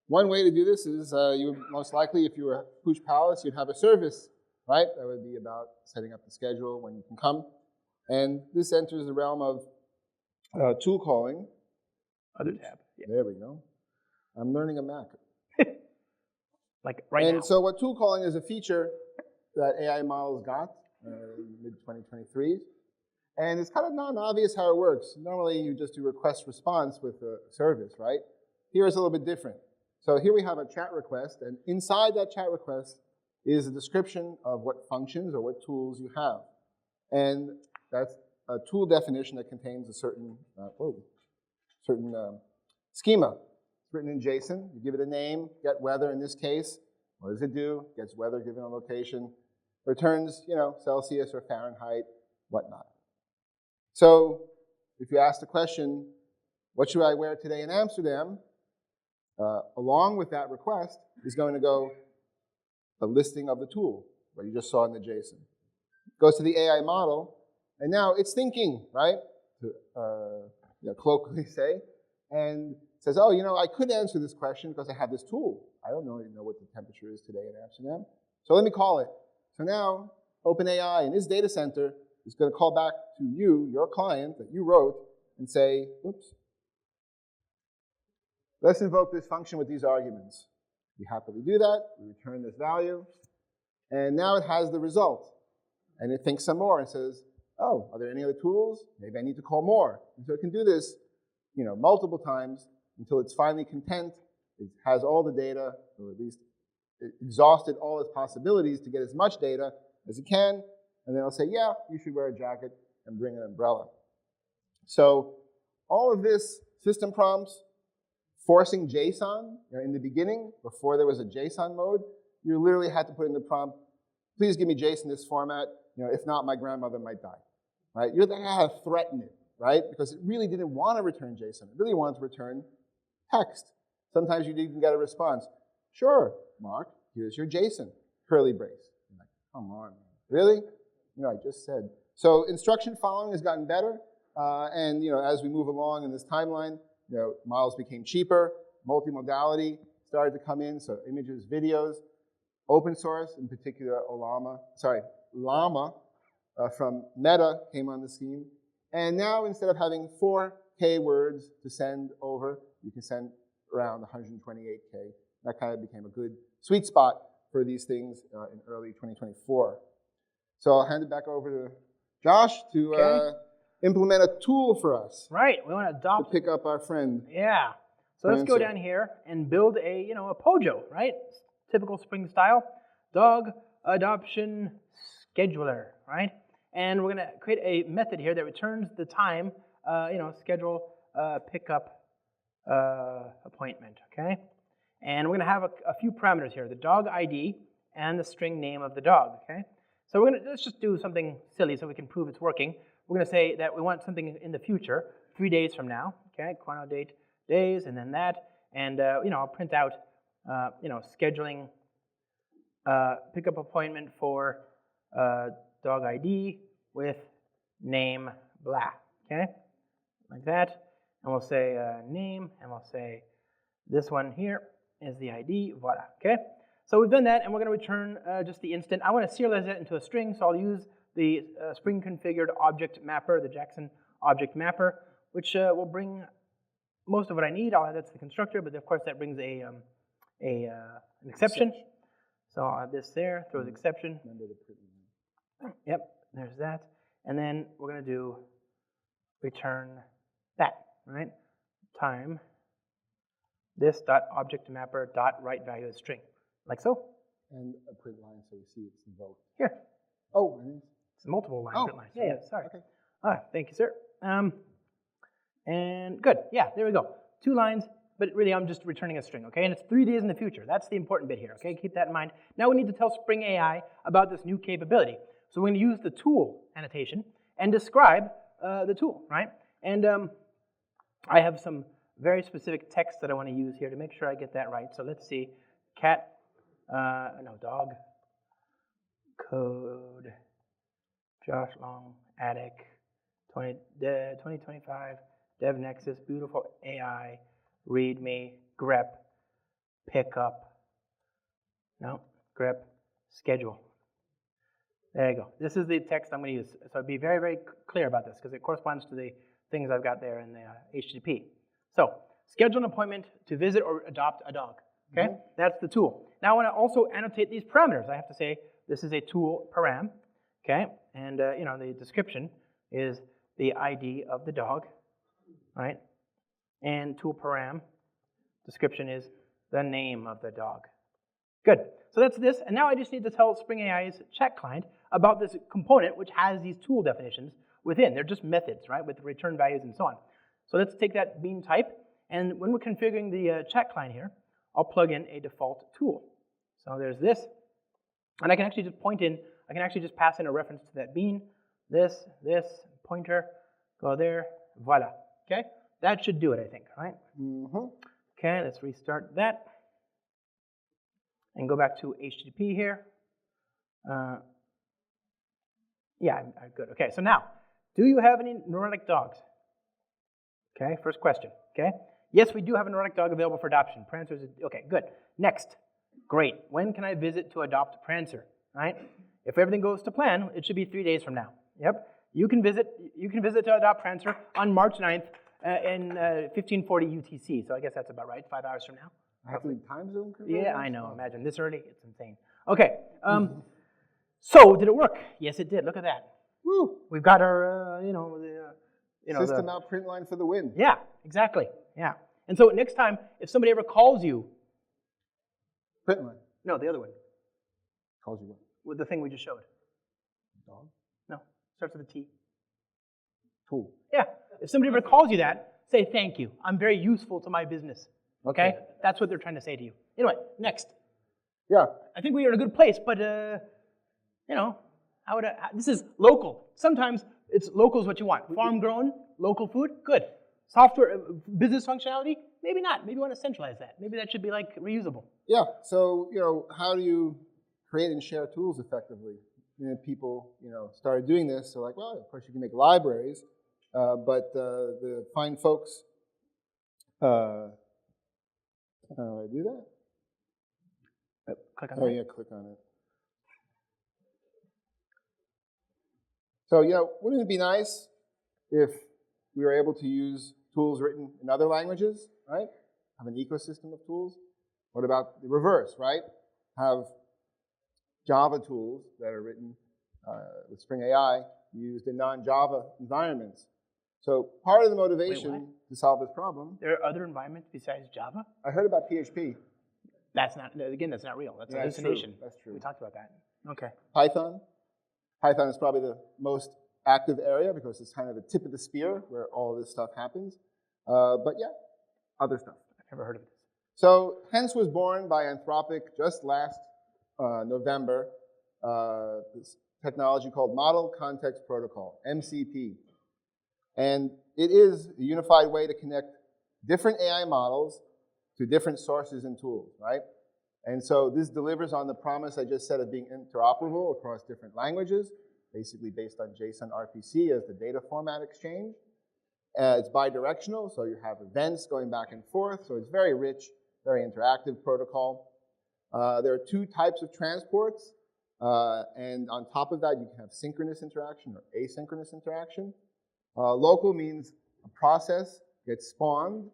one way to do this is you would most likely, if you were at Pooch Palace, you'd have a service, right? That would be about setting up the schedule when you can come. And this enters the realm of tool calling.
Other tab.
Yeah. There we go. I'm learning a Mac.
Like right now.
And so what tool calling is a feature that AI models got in mid-2023. And it's kind of non-obvious how it works. Normally, you just do request response with a service, right? Here it's a little bit different. So here we have a chat request, and inside that chat request is a description of what functions or what tools you have. And that's a tool definition that contains a certain schema. It's written in JSON. You give it a name, get weather in this case. What does it do? Gets weather given a location. Returns, Celsius or Fahrenheit, whatnot. So if you ask the question, what should I wear today in Amsterdam? Along with that request is going to go the listing of the tool, what you just saw in the JSON. It goes to the AI model, and now it's thinking, right? To colloquially say, and says, oh, I could answer this question because I have this tool. I don't know what the temperature is today in Amsterdam. So let me call it. So now, OpenAI in this data center is going to call back to you, your client that you wrote, and say, oops, let's invoke this function with these arguments. We happily do that. We return this value. And now it has the result. And it thinks some more and says, oh, are there any other tools? Maybe I need to call more. And so it can do this multiple times until it's finally content. It has all the data, or at least it exhausted all its possibilities to get as much data as it can. And then it'll say, yeah, you should wear a jacket and bring an umbrella. So all of this system prompts, forcing JSON, in the beginning, before there was a JSON mode, you literally had to put in the prompt, please give me JSON in this format, if not, my grandmother might die, right? You had to threaten it, right? Because it really didn't want to return JSON. It really wanted to return text. Sometimes you'd even get a response. Sure, Mark, here's your JSON, curly brace. You're like, come on, man. Really? I just said. So instruction following has gotten better, and as we move along in this timeline, models became cheaper, multimodality started to come in, so images, videos, open source, in particular Llama from Meta came on the scene. And now instead of having 4K words to send over, you can send around 128K. That kind of became a good sweet spot for these things in early 2024. So I'll hand it back over to Josh to implement a tool for us.
Right, we want to adopt.
To pick up our friend.
Yeah. So let's go down here and build a Pojo, right? Typical Spring style. Dog adoption scheduler, right? And we're going to create a method here that returns the time, schedule pickup appointment, okay? And we're going to have a few parameters here, the dog ID and the string name of the dog, okay? So let's just do something silly so we can prove it's working. We're going to say that we want something in the future, 3 days from now, okay? Chrono date, days, and then that. And, I'll print out, scheduling pickup appointment for dog ID with name blah, okay? Like that. And we'll say name, and we'll say this one here is the ID, voila, okay? So we've done that, and we're going to return just the instant. I want to serialize that into a string, so I'll use the Spring configured object mapper, the Jackson object mapper, which will bring most of what I need. That's the constructor, but of course that brings an exception. So I'll add this there, throws exception. Yep, there's that. And then we're going to do return that, right? Time this dot object mapper dot write value as string, like so.
And a print line so we see it's invoked.
Here.
Oh,
it's multiple line print lines.
Yeah,
sorry.
Okay.
Thank you, sir. And good. Yeah, there we go. 2 lines, but really I'm just returning a string, okay? And it's 3 days in the future. That's the important bit here, okay? Keep that in mind. Now we need to tell Spring AI about this new capability. So we're going to use the tool annotation and describe the tool, right? And I have some very specific text that I want to use here to make sure I get that right. So let's see. Dog, code, Josh Long, attic, 2025, Devnexus, beautiful AI, readme, grep, pickup, grep, schedule. There you go. This is the text I'm going to use. So be very, very clear about this because it corresponds to the things I've got there in the HTTP. So schedule an appointment to visit or adopt a dog. Okay, That's the tool. Now I want to also annotate these parameters. I have to say this is a tool param. Okay, and the description is the ID of the dog, right? And tool param description is the name of the dog. Good. So that's this. And now I just need to tell Spring AI's chat client about this component which has these tool definitions within. They're just methods, right, with return values and so on. So let's take that bean type. And when we're configuring the chat client here, I'll plug in a default tool. So there's this. And I can actually just pass in a reference to that bean, this, pointer, Go there. Voila. Okay? That should do it, I think, right?
Mm-hmm.
Okay, let's restart that. And go back to HTTP here. Yeah, I'm good. Okay, so now, do you have any neurotic dogs? Okay, first question. Okay, yes, we do have a neurotic dog available for adoption. Prancer is okay. Good. Next, great. When can I visit to adopt Prancer? Right? If everything goes to plan, it should be 3 days from now. Yep. You can visit to adopt Prancer on March 9th in 1540 UTC. So I guess that's about right. 5 hours from now.
I have to leave time zone conversion?
Yeah, I know. Imagine this early. It's insane. Okay. So did it work? Yes, it did. Look at that.
Woo!
We've got our,
System out print line for the win.
Yeah, exactly. Yeah. And so next time, if somebody ever calls you,
Print line.
no, the other one,
Calls you what?
with the thing we just showed.
Dog?
No, starts with a T.
Tool.
Yeah. If somebody ever calls you that, say thank you. I'm very useful to my business. Okay? That's what they're trying to say to you. Anyway, next.
Yeah.
I think we are in a good place, but this is local. Sometimes it's local is what you want. Farm grown, local food, good. Software, business functionality, maybe not. Maybe you want to centralize that. Maybe that should be like reusable.
Yeah. So, how do you create and share tools effectively? People, started doing this. So like, well, of course you can make libraries, but the fine folks, how do I do that?
Click on
Oh,
that.
yeah, click on it. So, wouldn't it be nice if we were able to use tools written in other languages, right? Have an ecosystem of tools. What about the reverse, right? Have Java tools that are written with Spring AI used in non-Java environments. So part of the motivation to solve this problem.
There are other environments besides Java?
I heard about PHP.
That's not real. That's a hallucination.
That's true.
We talked about that. Okay.
Python. Python is probably the most active area because it's kind of the tip of the spear where all of this stuff happens. But yeah, other stuff.
I've never heard of this.
So hence was born by Anthropic just last November, this technology called Model Context Protocol, MCP. And it is a unified way to connect different AI models to different sources and tools, right? And so this delivers on the promise I just said of being interoperable across different languages, basically based on JSON RPC as the data format exchange. It's bidirectional, so you have events going back and forth, so it's very rich, very interactive protocol. There are two types of transports, and on top of that, you can have synchronous interaction or asynchronous interaction. Local means a process gets spawned,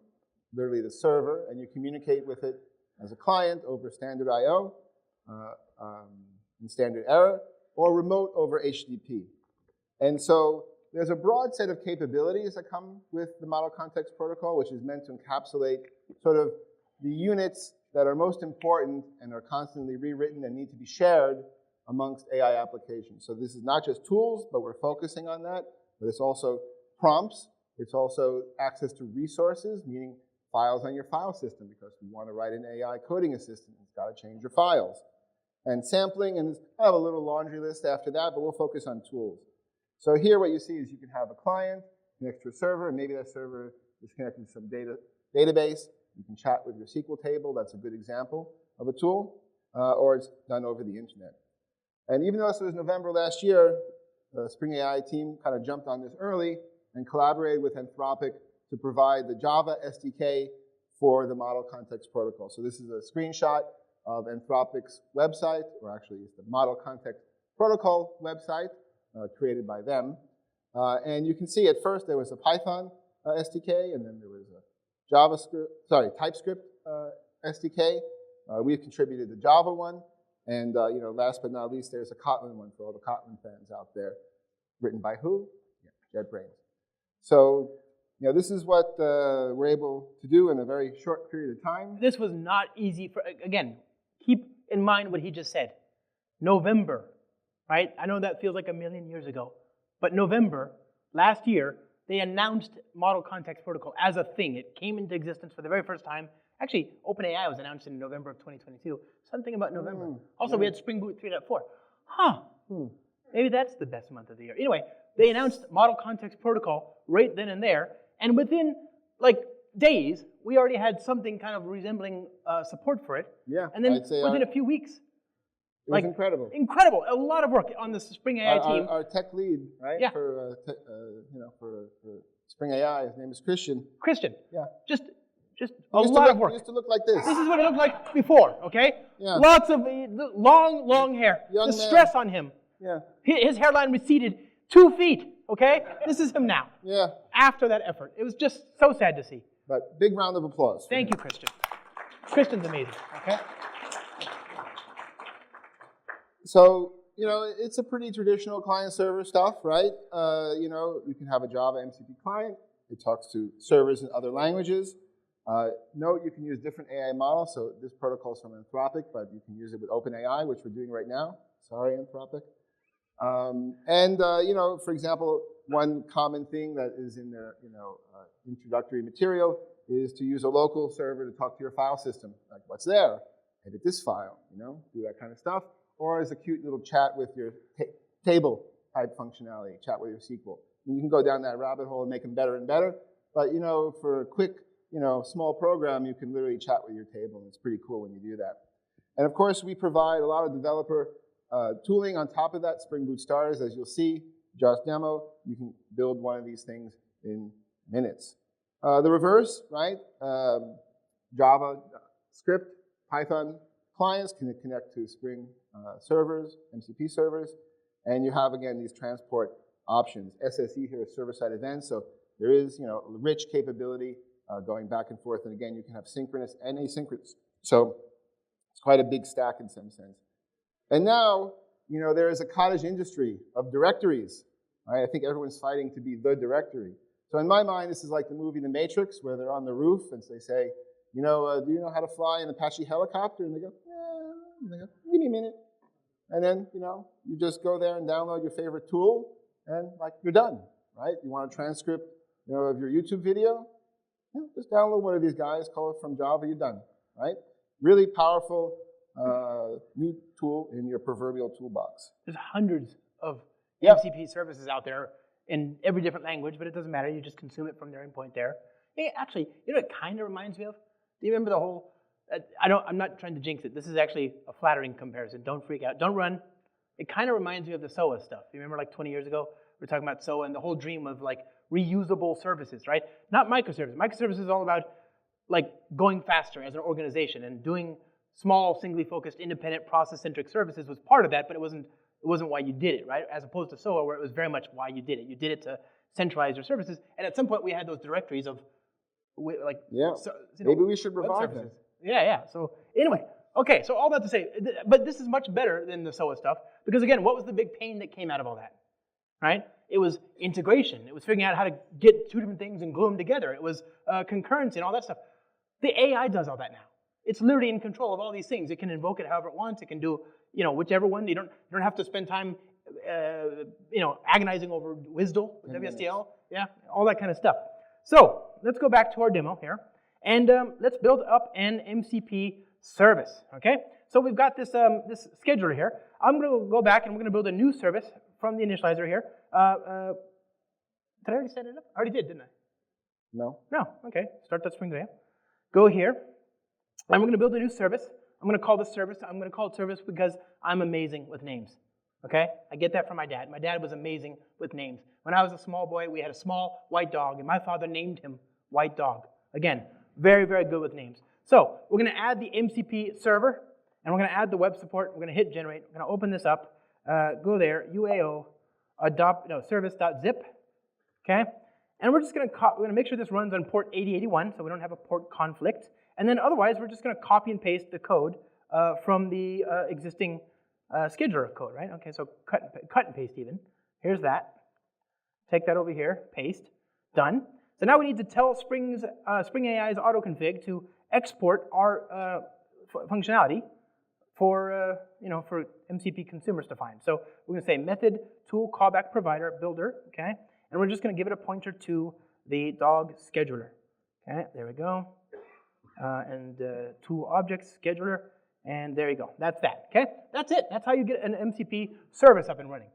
literally the server, and you communicate with it as a client over standard I/O and standard error, or remote over HTTP. And so there's a broad set of capabilities that come with the Model Context Protocol, which is meant to encapsulate sort of the units that are most important and are constantly rewritten and need to be shared amongst AI applications. So this is not just tools, but we're focusing on that, but it's also prompts. It's also access to resources, meaning files on your file system, because we want to write an AI coding assistant. It's got to change your files. And sampling, and I have a little laundry list after that, but we'll focus on tools. So here what you see is you can have a client connect to a server, and maybe that server is connected to some database. You can chat with your SQL table. That's a good example of a tool. Or it's done over the internet. And even though this was November last year, the Spring AI team kind of jumped on this early and collaborated with Anthropic to provide the Java SDK for the Model Context Protocol. So this is a screenshot of Anthropic's website, or actually it's the Model Context Protocol website created by them. And you can see at first there was a Python SDK, and then there was a TypeScript SDK. We've contributed the Java one. And last but not least, there's a Kotlin one for all the Kotlin fans out there. Written by who? Yeah, JetBrains. So this is what we're able to do in a very short period of time.
This was not easy again, keep in mind what he just said. November, right? I know that feels like a million years ago, but November, last year, they announced Model Context Protocol as a thing. It came into existence for the very first time. Actually, OpenAI was announced in November of 2022. Something about November. Also, we had Spring Boot 3.4. Maybe that's the best month of the year. Anyway, they announced Model Context Protocol right then and there, and within like days, we already had something kind of resembling support for it.
Yeah,
and then
I'd say
within a few weeks,
it was incredible.
Incredible, a lot of work on the Spring AI team.
Our tech lead, right?
Yeah.
For Spring AI, his name is Christian.
Christian.
Yeah.
Just a lot of work.
He used to look like this.
This is what it looked like before. Okay.
Yeah.
Lots of long hair.
Young
the
man.
stress on him.
Yeah.
His hairline receded 2 feet. Okay. This is him now.
Yeah.
After that effort, it was just so sad to see.
But big round of applause.
Thank you, Christian. Christian's amazing. Okay.
So, it's a pretty traditional client-server stuff, right? You can have a Java MCP client. It talks to servers in other languages. Note you can use different AI models. So this protocol is from Anthropic, but you can use it with OpenAI, which we're doing right now. Sorry, Anthropic. For example, one common thing that is in the introductory material is to use a local server to talk to your file system. Like, what's there? Edit this file, do that kind of stuff. Or as a cute little chat with your table type functionality, chat with your SQL. And you can go down that rabbit hole and make them better and better. But, for a quick, small program, you can literally chat with your table, and it's pretty cool when you do that. And of course, we provide a lot of developer tooling on top of that, Spring Boot starters. As you'll see, Josh demo, you can build one of these things in minutes. The reverse, right? Java script, Python clients can connect to Spring servers, MCP servers, and you have, again, these transport options. SSE here is server-side events, so there is, rich capability going back and forth, and again, you can have synchronous and asynchronous. So it's quite a big stack in some sense. And now, there is a cottage industry of directories, right? I think everyone's fighting to be the directory. So in my mind, this is like the movie The Matrix, where they're on the roof, and they say, do you know how to fly an Apache helicopter? And they go, yeah. And they go, give me a minute. And then, you just go there and download your favorite tool, and you're done, right? You want a transcript, of your YouTube video? Yeah, just download one of these guys, call it from Java, you're done, right? Really powerful new tool in your proverbial toolbox.
There's hundreds of MCP services out there in every different language, but it doesn't matter. You just consume it from their endpoint there. Hey, actually, what it kind of reminds me of? Do you remember the whole? I'm not trying to jinx it. This is actually a flattering comparison. Don't freak out. Don't run. It kind of reminds me of the SOA stuff. You remember 20 years ago, we were talking about SOA and the whole dream of reusable services, right? Not microservices. Microservices is all about going faster as an organization, and doing small, singly focused, independent, process-centric services was part of that, but it wasn't why you did it, right? As opposed to SOA, where it was very much why you did it. You did it to centralize your services, and at some point we had those directories of
maybe we should revive them.
Yeah. So anyway, okay. So all that to say, but this is much better than the SOA stuff, because again, what was the big pain that came out of all that, right? It was integration. It was figuring out how to get two different things and glue them together. It was concurrency and all that stuff. The AI does all that now. It's literally in control of all these things. It can invoke it however it wants. It can do, whichever one. You don't have to spend time, agonizing over WSDL, WSDL, all that kind of stuff. So let's go back to our demo here, and let's build up an MCP service. Okay. So we've got this this scheduler here. I'm going to go back and we're going to build a new service from the initializer here. Did I already set it up? I already did, didn't I?
No.
Okay. Start that Spring Day. Go here. And we're going to build a new service. I'm going to call this service. I'm going to call it service because I'm amazing with names. Okay? I get that from my dad. My dad was amazing with names. When I was a small boy, we had a small white dog, and my father named him White Dog. Again, very, very good with names. So we're going to add the MCP server, and we're going to add the web support. We're going to hit generate. We're going to open this up. Go there, UAO, service.zip. Okay? And we're just going to make sure this runs on port 8081, so we don't have a port conflict. And then otherwise, we're just going to copy and paste the code from the existing scheduler code, right? Okay, so cut and paste even. Here's that. Take that over here, paste, done. So now we need to tell Spring AI's autoconfig to export our functionality for MCP consumers to find. So we're going to say method tool callback provider builder, okay? And we're just going to give it a pointer to the dog scheduler. Okay, there we go. And tool objects scheduler, and there you go. That's that. Okay, that's it. That's how you get an MCP service up and running.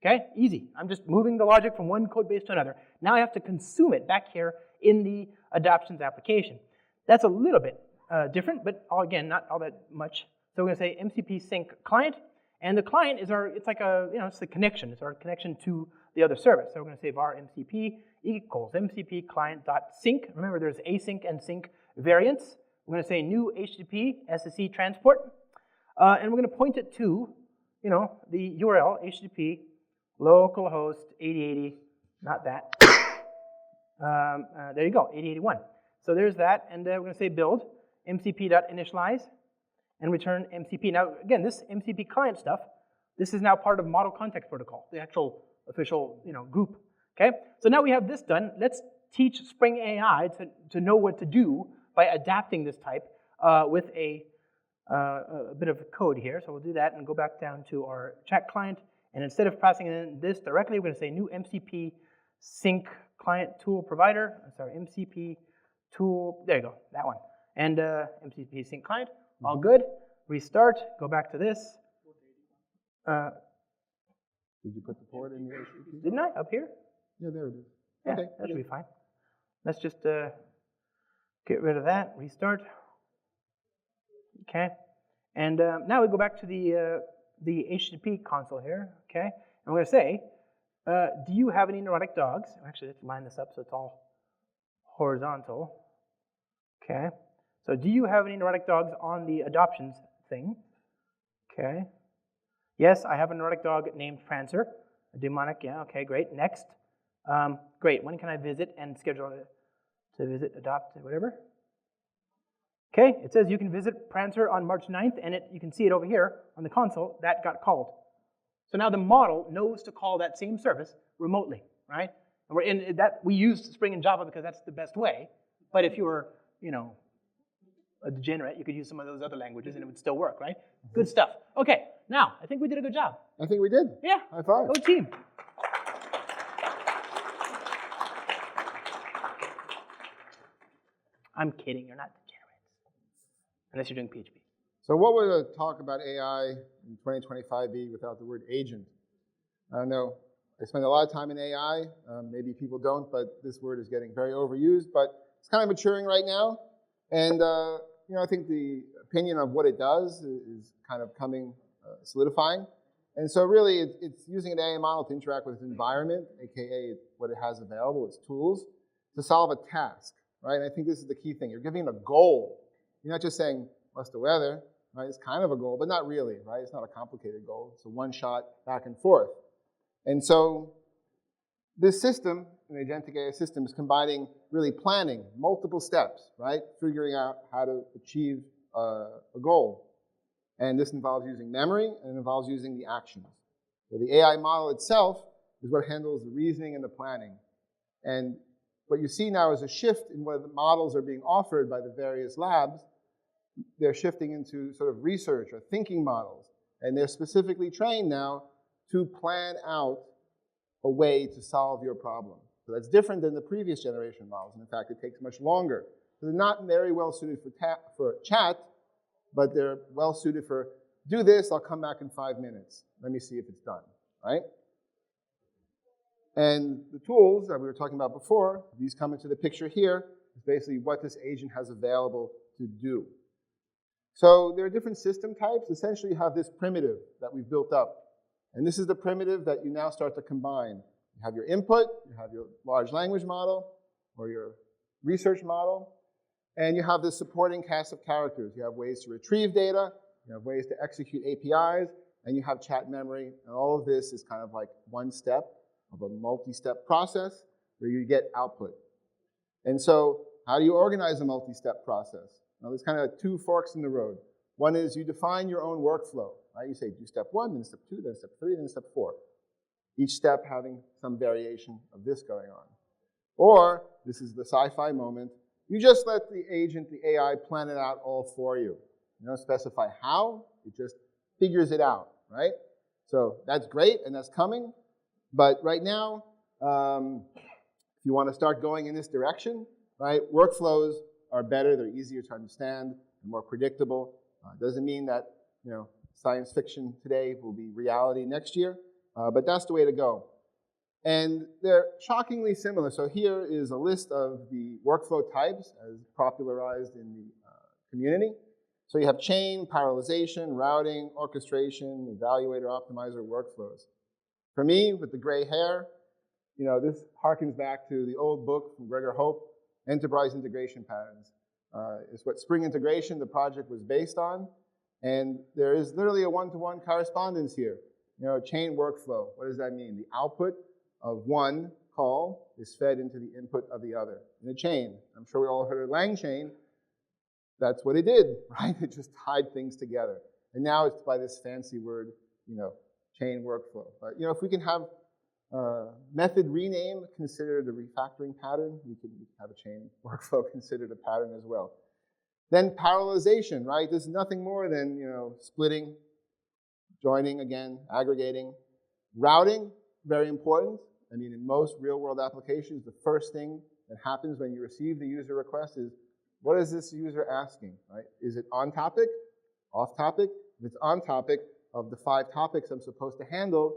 Okay, easy. I'm just moving the logic from one code base to another. Now I have to consume it back here in the adoptions application. That's a little bit different, but again, not all that much. So we're going to say MCP sync client, and the client is it's like it's the connection. It's our connection to the other service. So we're going to say var MCP equals MCP client.sync. Remember, there's async and sync variants. We're going to say new HTTP SSE transport, and we're going to point it to, the URL HTTP localhost 8080, not that. There you go, 8081. So there's that, and we're going to say build mcp.initialize and return MCP. Now, again, this MCP client stuff, this is now part of Model Context Protocol, the actual official group. Okay, so now we have this done. Let's teach Spring AI to know what to do by adapting this type with a bit of code here. So we'll do that and go back down to our chat client. And instead of passing in this directly, we're going to say new MCP sync client tool provider. MCP tool, there you go, that one. And MCP sync client, all good. Restart, go back to this.
Did you put the port in the HTTP?
Didn't I, up here?
Yeah, there it is.
Yeah,
okay,
that should be fine. Let's just get rid of that, restart. Okay, and now we go back to the HTTP console here, okay? And we're going to say, do you have any neurotic dogs? Actually, let's line this up so it's all horizontal. Okay, so do you have any neurotic dogs on the adoptions thing? Okay, yes, I have a neurotic dog named Prancer, a demonic, yeah, okay, great. Next, great, when can I visit and schedule to visit, adopt, whatever? Okay, it says you can visit Prancer on March 9th, and you can see it over here on the console. That got called. So now the model knows to call that same service remotely, right? And we're in that. We used Spring and Java because that's the best way. But if you were, a degenerate, you could use some of those other languages, and it would still work, right? Good stuff. Okay, now I think we did a good job.
I think we did.
Yeah.
High five.
Go team. I'm kidding. You're not degenerates. Unless you're doing PHP.
So what would a talk about AI in 2025 be without the word agent? I don't know. I spend a lot of time in AI. Maybe people don't, but this word is getting very overused. But it's kind of maturing right now. And I think the opinion of what it does is kind of solidifying. And so really, it's using an AI model to interact with its environment, aka what it has available, its tools, to solve a task, right? And I think this is the key thing. You're giving it a goal. You're not just saying, what's the weather, right? It's kind of a goal, but not really, right? It's not a complicated goal. It's a one-shot back and forth. And so this system, an agentic AI system, is combining really planning, multiple steps, right? Figuring out how to achieve a goal. And this involves using memory, and it involves using the actions. So the AI model itself is what handles the reasoning and the planning. And what you see now is a shift in what the models are being offered by the various labs. They're shifting into sort of research or thinking models. And they're specifically trained now to plan out a way to solve your problem. So that's different than the previous generation models. And in fact, it takes much longer. So they're not very well suited for chat, but they're well suited for, do this, I'll come back in 5 minutes. Let me see if it's done, right? And the tools that we were talking about before, these come into the picture here, is basically what this agent has available to do. So there are different system types. Essentially, you have this primitive that we've built up. And this is the primitive that you now start to combine. You have your input, you have your large language model, or your research model, and you have this supporting cast of characters. You have ways to retrieve data, you have ways to execute APIs, and you have chat memory. And all of this is kind of like one step of a multi-step process where you get output. And so how do you organize a multi-step process? Now, there's kind of two forks in the road. One is you define your own workflow. Right? You say, do step 1, then step 2, then step 3, then step 4. Each step having some variation of this going on. Or, this is the sci-fi moment, you just let the agent, the AI, plan it out all for you. You don't specify how, it just figures it out, right? So that's great, and that's coming. But right now, if you want to start going in this direction, right, workflows are better, they're easier to understand, they're more predictable. Doesn't mean that, science fiction today will be reality next year, But that's the way to go. And they're shockingly similar. So here is a list of the workflow types as popularized in the community. So you have chain, parallelization, routing, orchestration, evaluator, optimizer, workflows. For me, with the gray hair, this harkens back to the old book from Gregor Hope, Enterprise Integration Patterns. It's what Spring Integration, the project, was based on. And there is literally a one-to-one correspondence here. Chain workflow, what does that mean? The output of one call is fed into the input of the other in a chain. I'm sure we all heard of Lang chain. That's what it did, right? It just tied things together. And now it's by this fancy word, chain workflow. But, if we can have method rename considered a refactoring pattern, we can have a chain workflow considered a pattern as well. Then parallelization, right? This is nothing more than, splitting, joining again, aggregating. Routing, very important. I mean, in most real-world applications, the first thing that happens when you receive the user request is, what is this user asking, right? Is it on topic, off topic? If it's on topic, of the 5 topics I'm supposed to handle,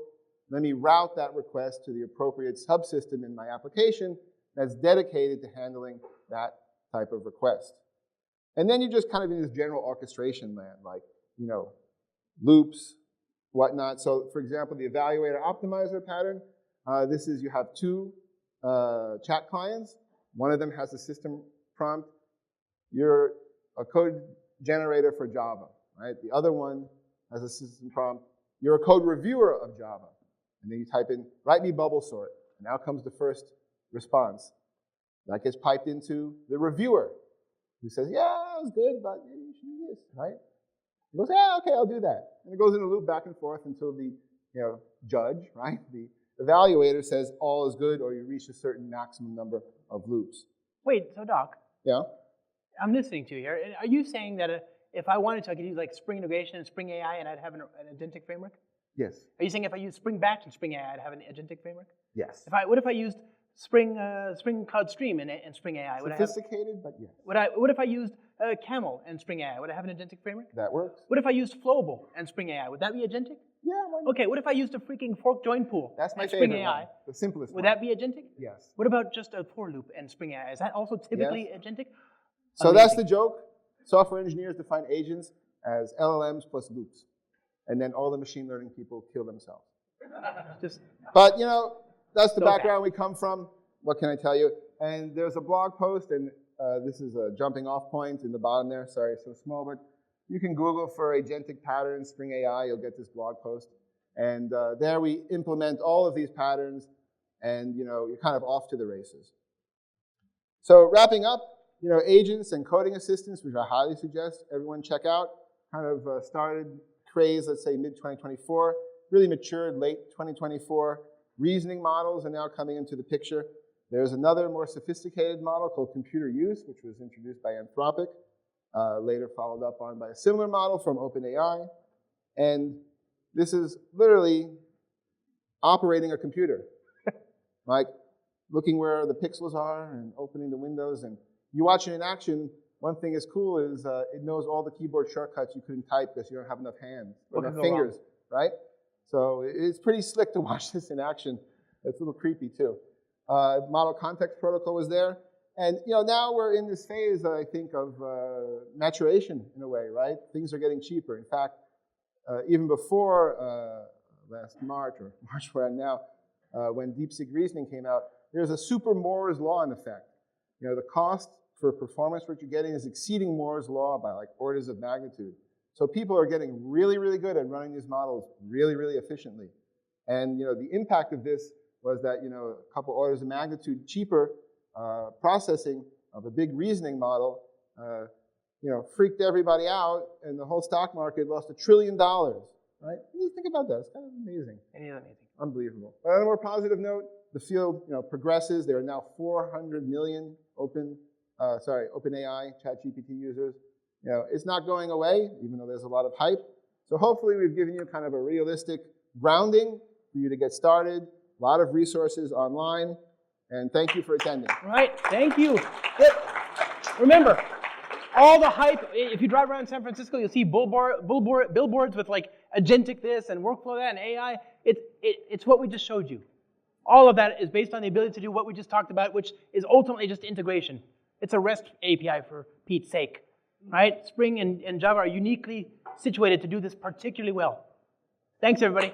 let me route that request to the appropriate subsystem in my application that's dedicated to handling that type of request. And then you're just kind of in this general orchestration land, like, loops, whatnot. So, for example, the evaluator optimizer pattern, this is you have 2 chat clients. One of them has a system prompt. You're a code generator for Java, right? The other one has a system prompt. You're a code reviewer of Java. And then you type in, write me bubble sort. And out comes the first response. That gets piped into the reviewer, who says, yeah, that was good, but maybe you should do this, right? He goes, yeah, okay, I'll do that. And it goes in a loop back and forth until the judge, right? The evaluator says all is good, or you reach a certain maximum number of loops.
Wait, so Doc?
Yeah?
I'm listening to you here. Are you saying that if I wanted to, I could use like Spring Integration and Spring AI and I'd have an agentic framework?
Yes.
Are you saying if I use Spring Batch and Spring AI, I'd have an agentic framework?
Yes.
What if I used Spring Cloud Stream and Spring AI?
Sophisticated, but yes.
What if I used Camel and Spring AI? Would I have an agentic framework?
That works.
What if I used Flowable and Spring AI? Would that be agentic?
Yeah. Why not?
Okay. What if I used a freaking fork join pool?
That's my
and
favorite
Spring AI?
one. The simplest
Would
one.
that be agentic?
Yes.
What about just a for loop and Spring AI? Is that also typically agentic?
So that's the joke. Software engineers define agents as LLMs plus loops. And then all the machine learning people kill themselves. But, that's the background we come from. What can I tell you? And there's a blog post, and this is a jumping off point in the bottom there. Sorry, it's so small, but you can Google for agentic patterns, Spring AI, you'll get this blog post. And there we implement all of these patterns, and you're kind of off to the races. So wrapping up, agents and coding assistants, which I highly suggest everyone check out, kind of started craze, let's say mid-2024, really matured late 2024. Reasoning models are now coming into the picture. There's another more sophisticated model called computer use, which was introduced by Anthropic, later followed up on by a similar model from OpenAI. And this is literally operating a computer, like looking where the pixels are and opening the windows. And you watch it in action, one thing is cool is it knows all the keyboard shortcuts you couldn't type because you don't have enough hands, or enough fingers, right? So it's pretty slick to watch this in action. It's a little creepy too. Model context protocol was there. And now we're in this phase, I think, of maturation in a way, right? Things are getting cheaper. In fact, even before last March, or March we're at now, when DeepSeek reasoning came out, there's a super Moore's law in effect. The cost for performance what you're getting is exceeding Moore's law by like orders of magnitude. So people are getting really, really good at running these models really, really efficiently. And the impact of this was that a couple orders of magnitude cheaper processing of a big reasoning model freaked everybody out, and the whole stock market lost $1 trillion, right? You think about that, it's kind of amazing.
It is amazing.
Unbelievable. But on a more positive note, the field progresses. There are now 400 million OpenAI ChatGPT users. It's not going away, even though there's a lot of hype. So hopefully we've given you kind of a realistic grounding for you to get started. A lot of resources online. And thank you for attending.
Right, thank you. Remember, all the hype, if you drive around San Francisco, you'll see billboards with like agentic this and workflow that and AI. It's what we just showed you. All of that is based on the ability to do what we just talked about, which is ultimately just integration. It's a REST API for Pete's sake, right? Spring and Java are uniquely situated to do this particularly well. Thanks, everybody.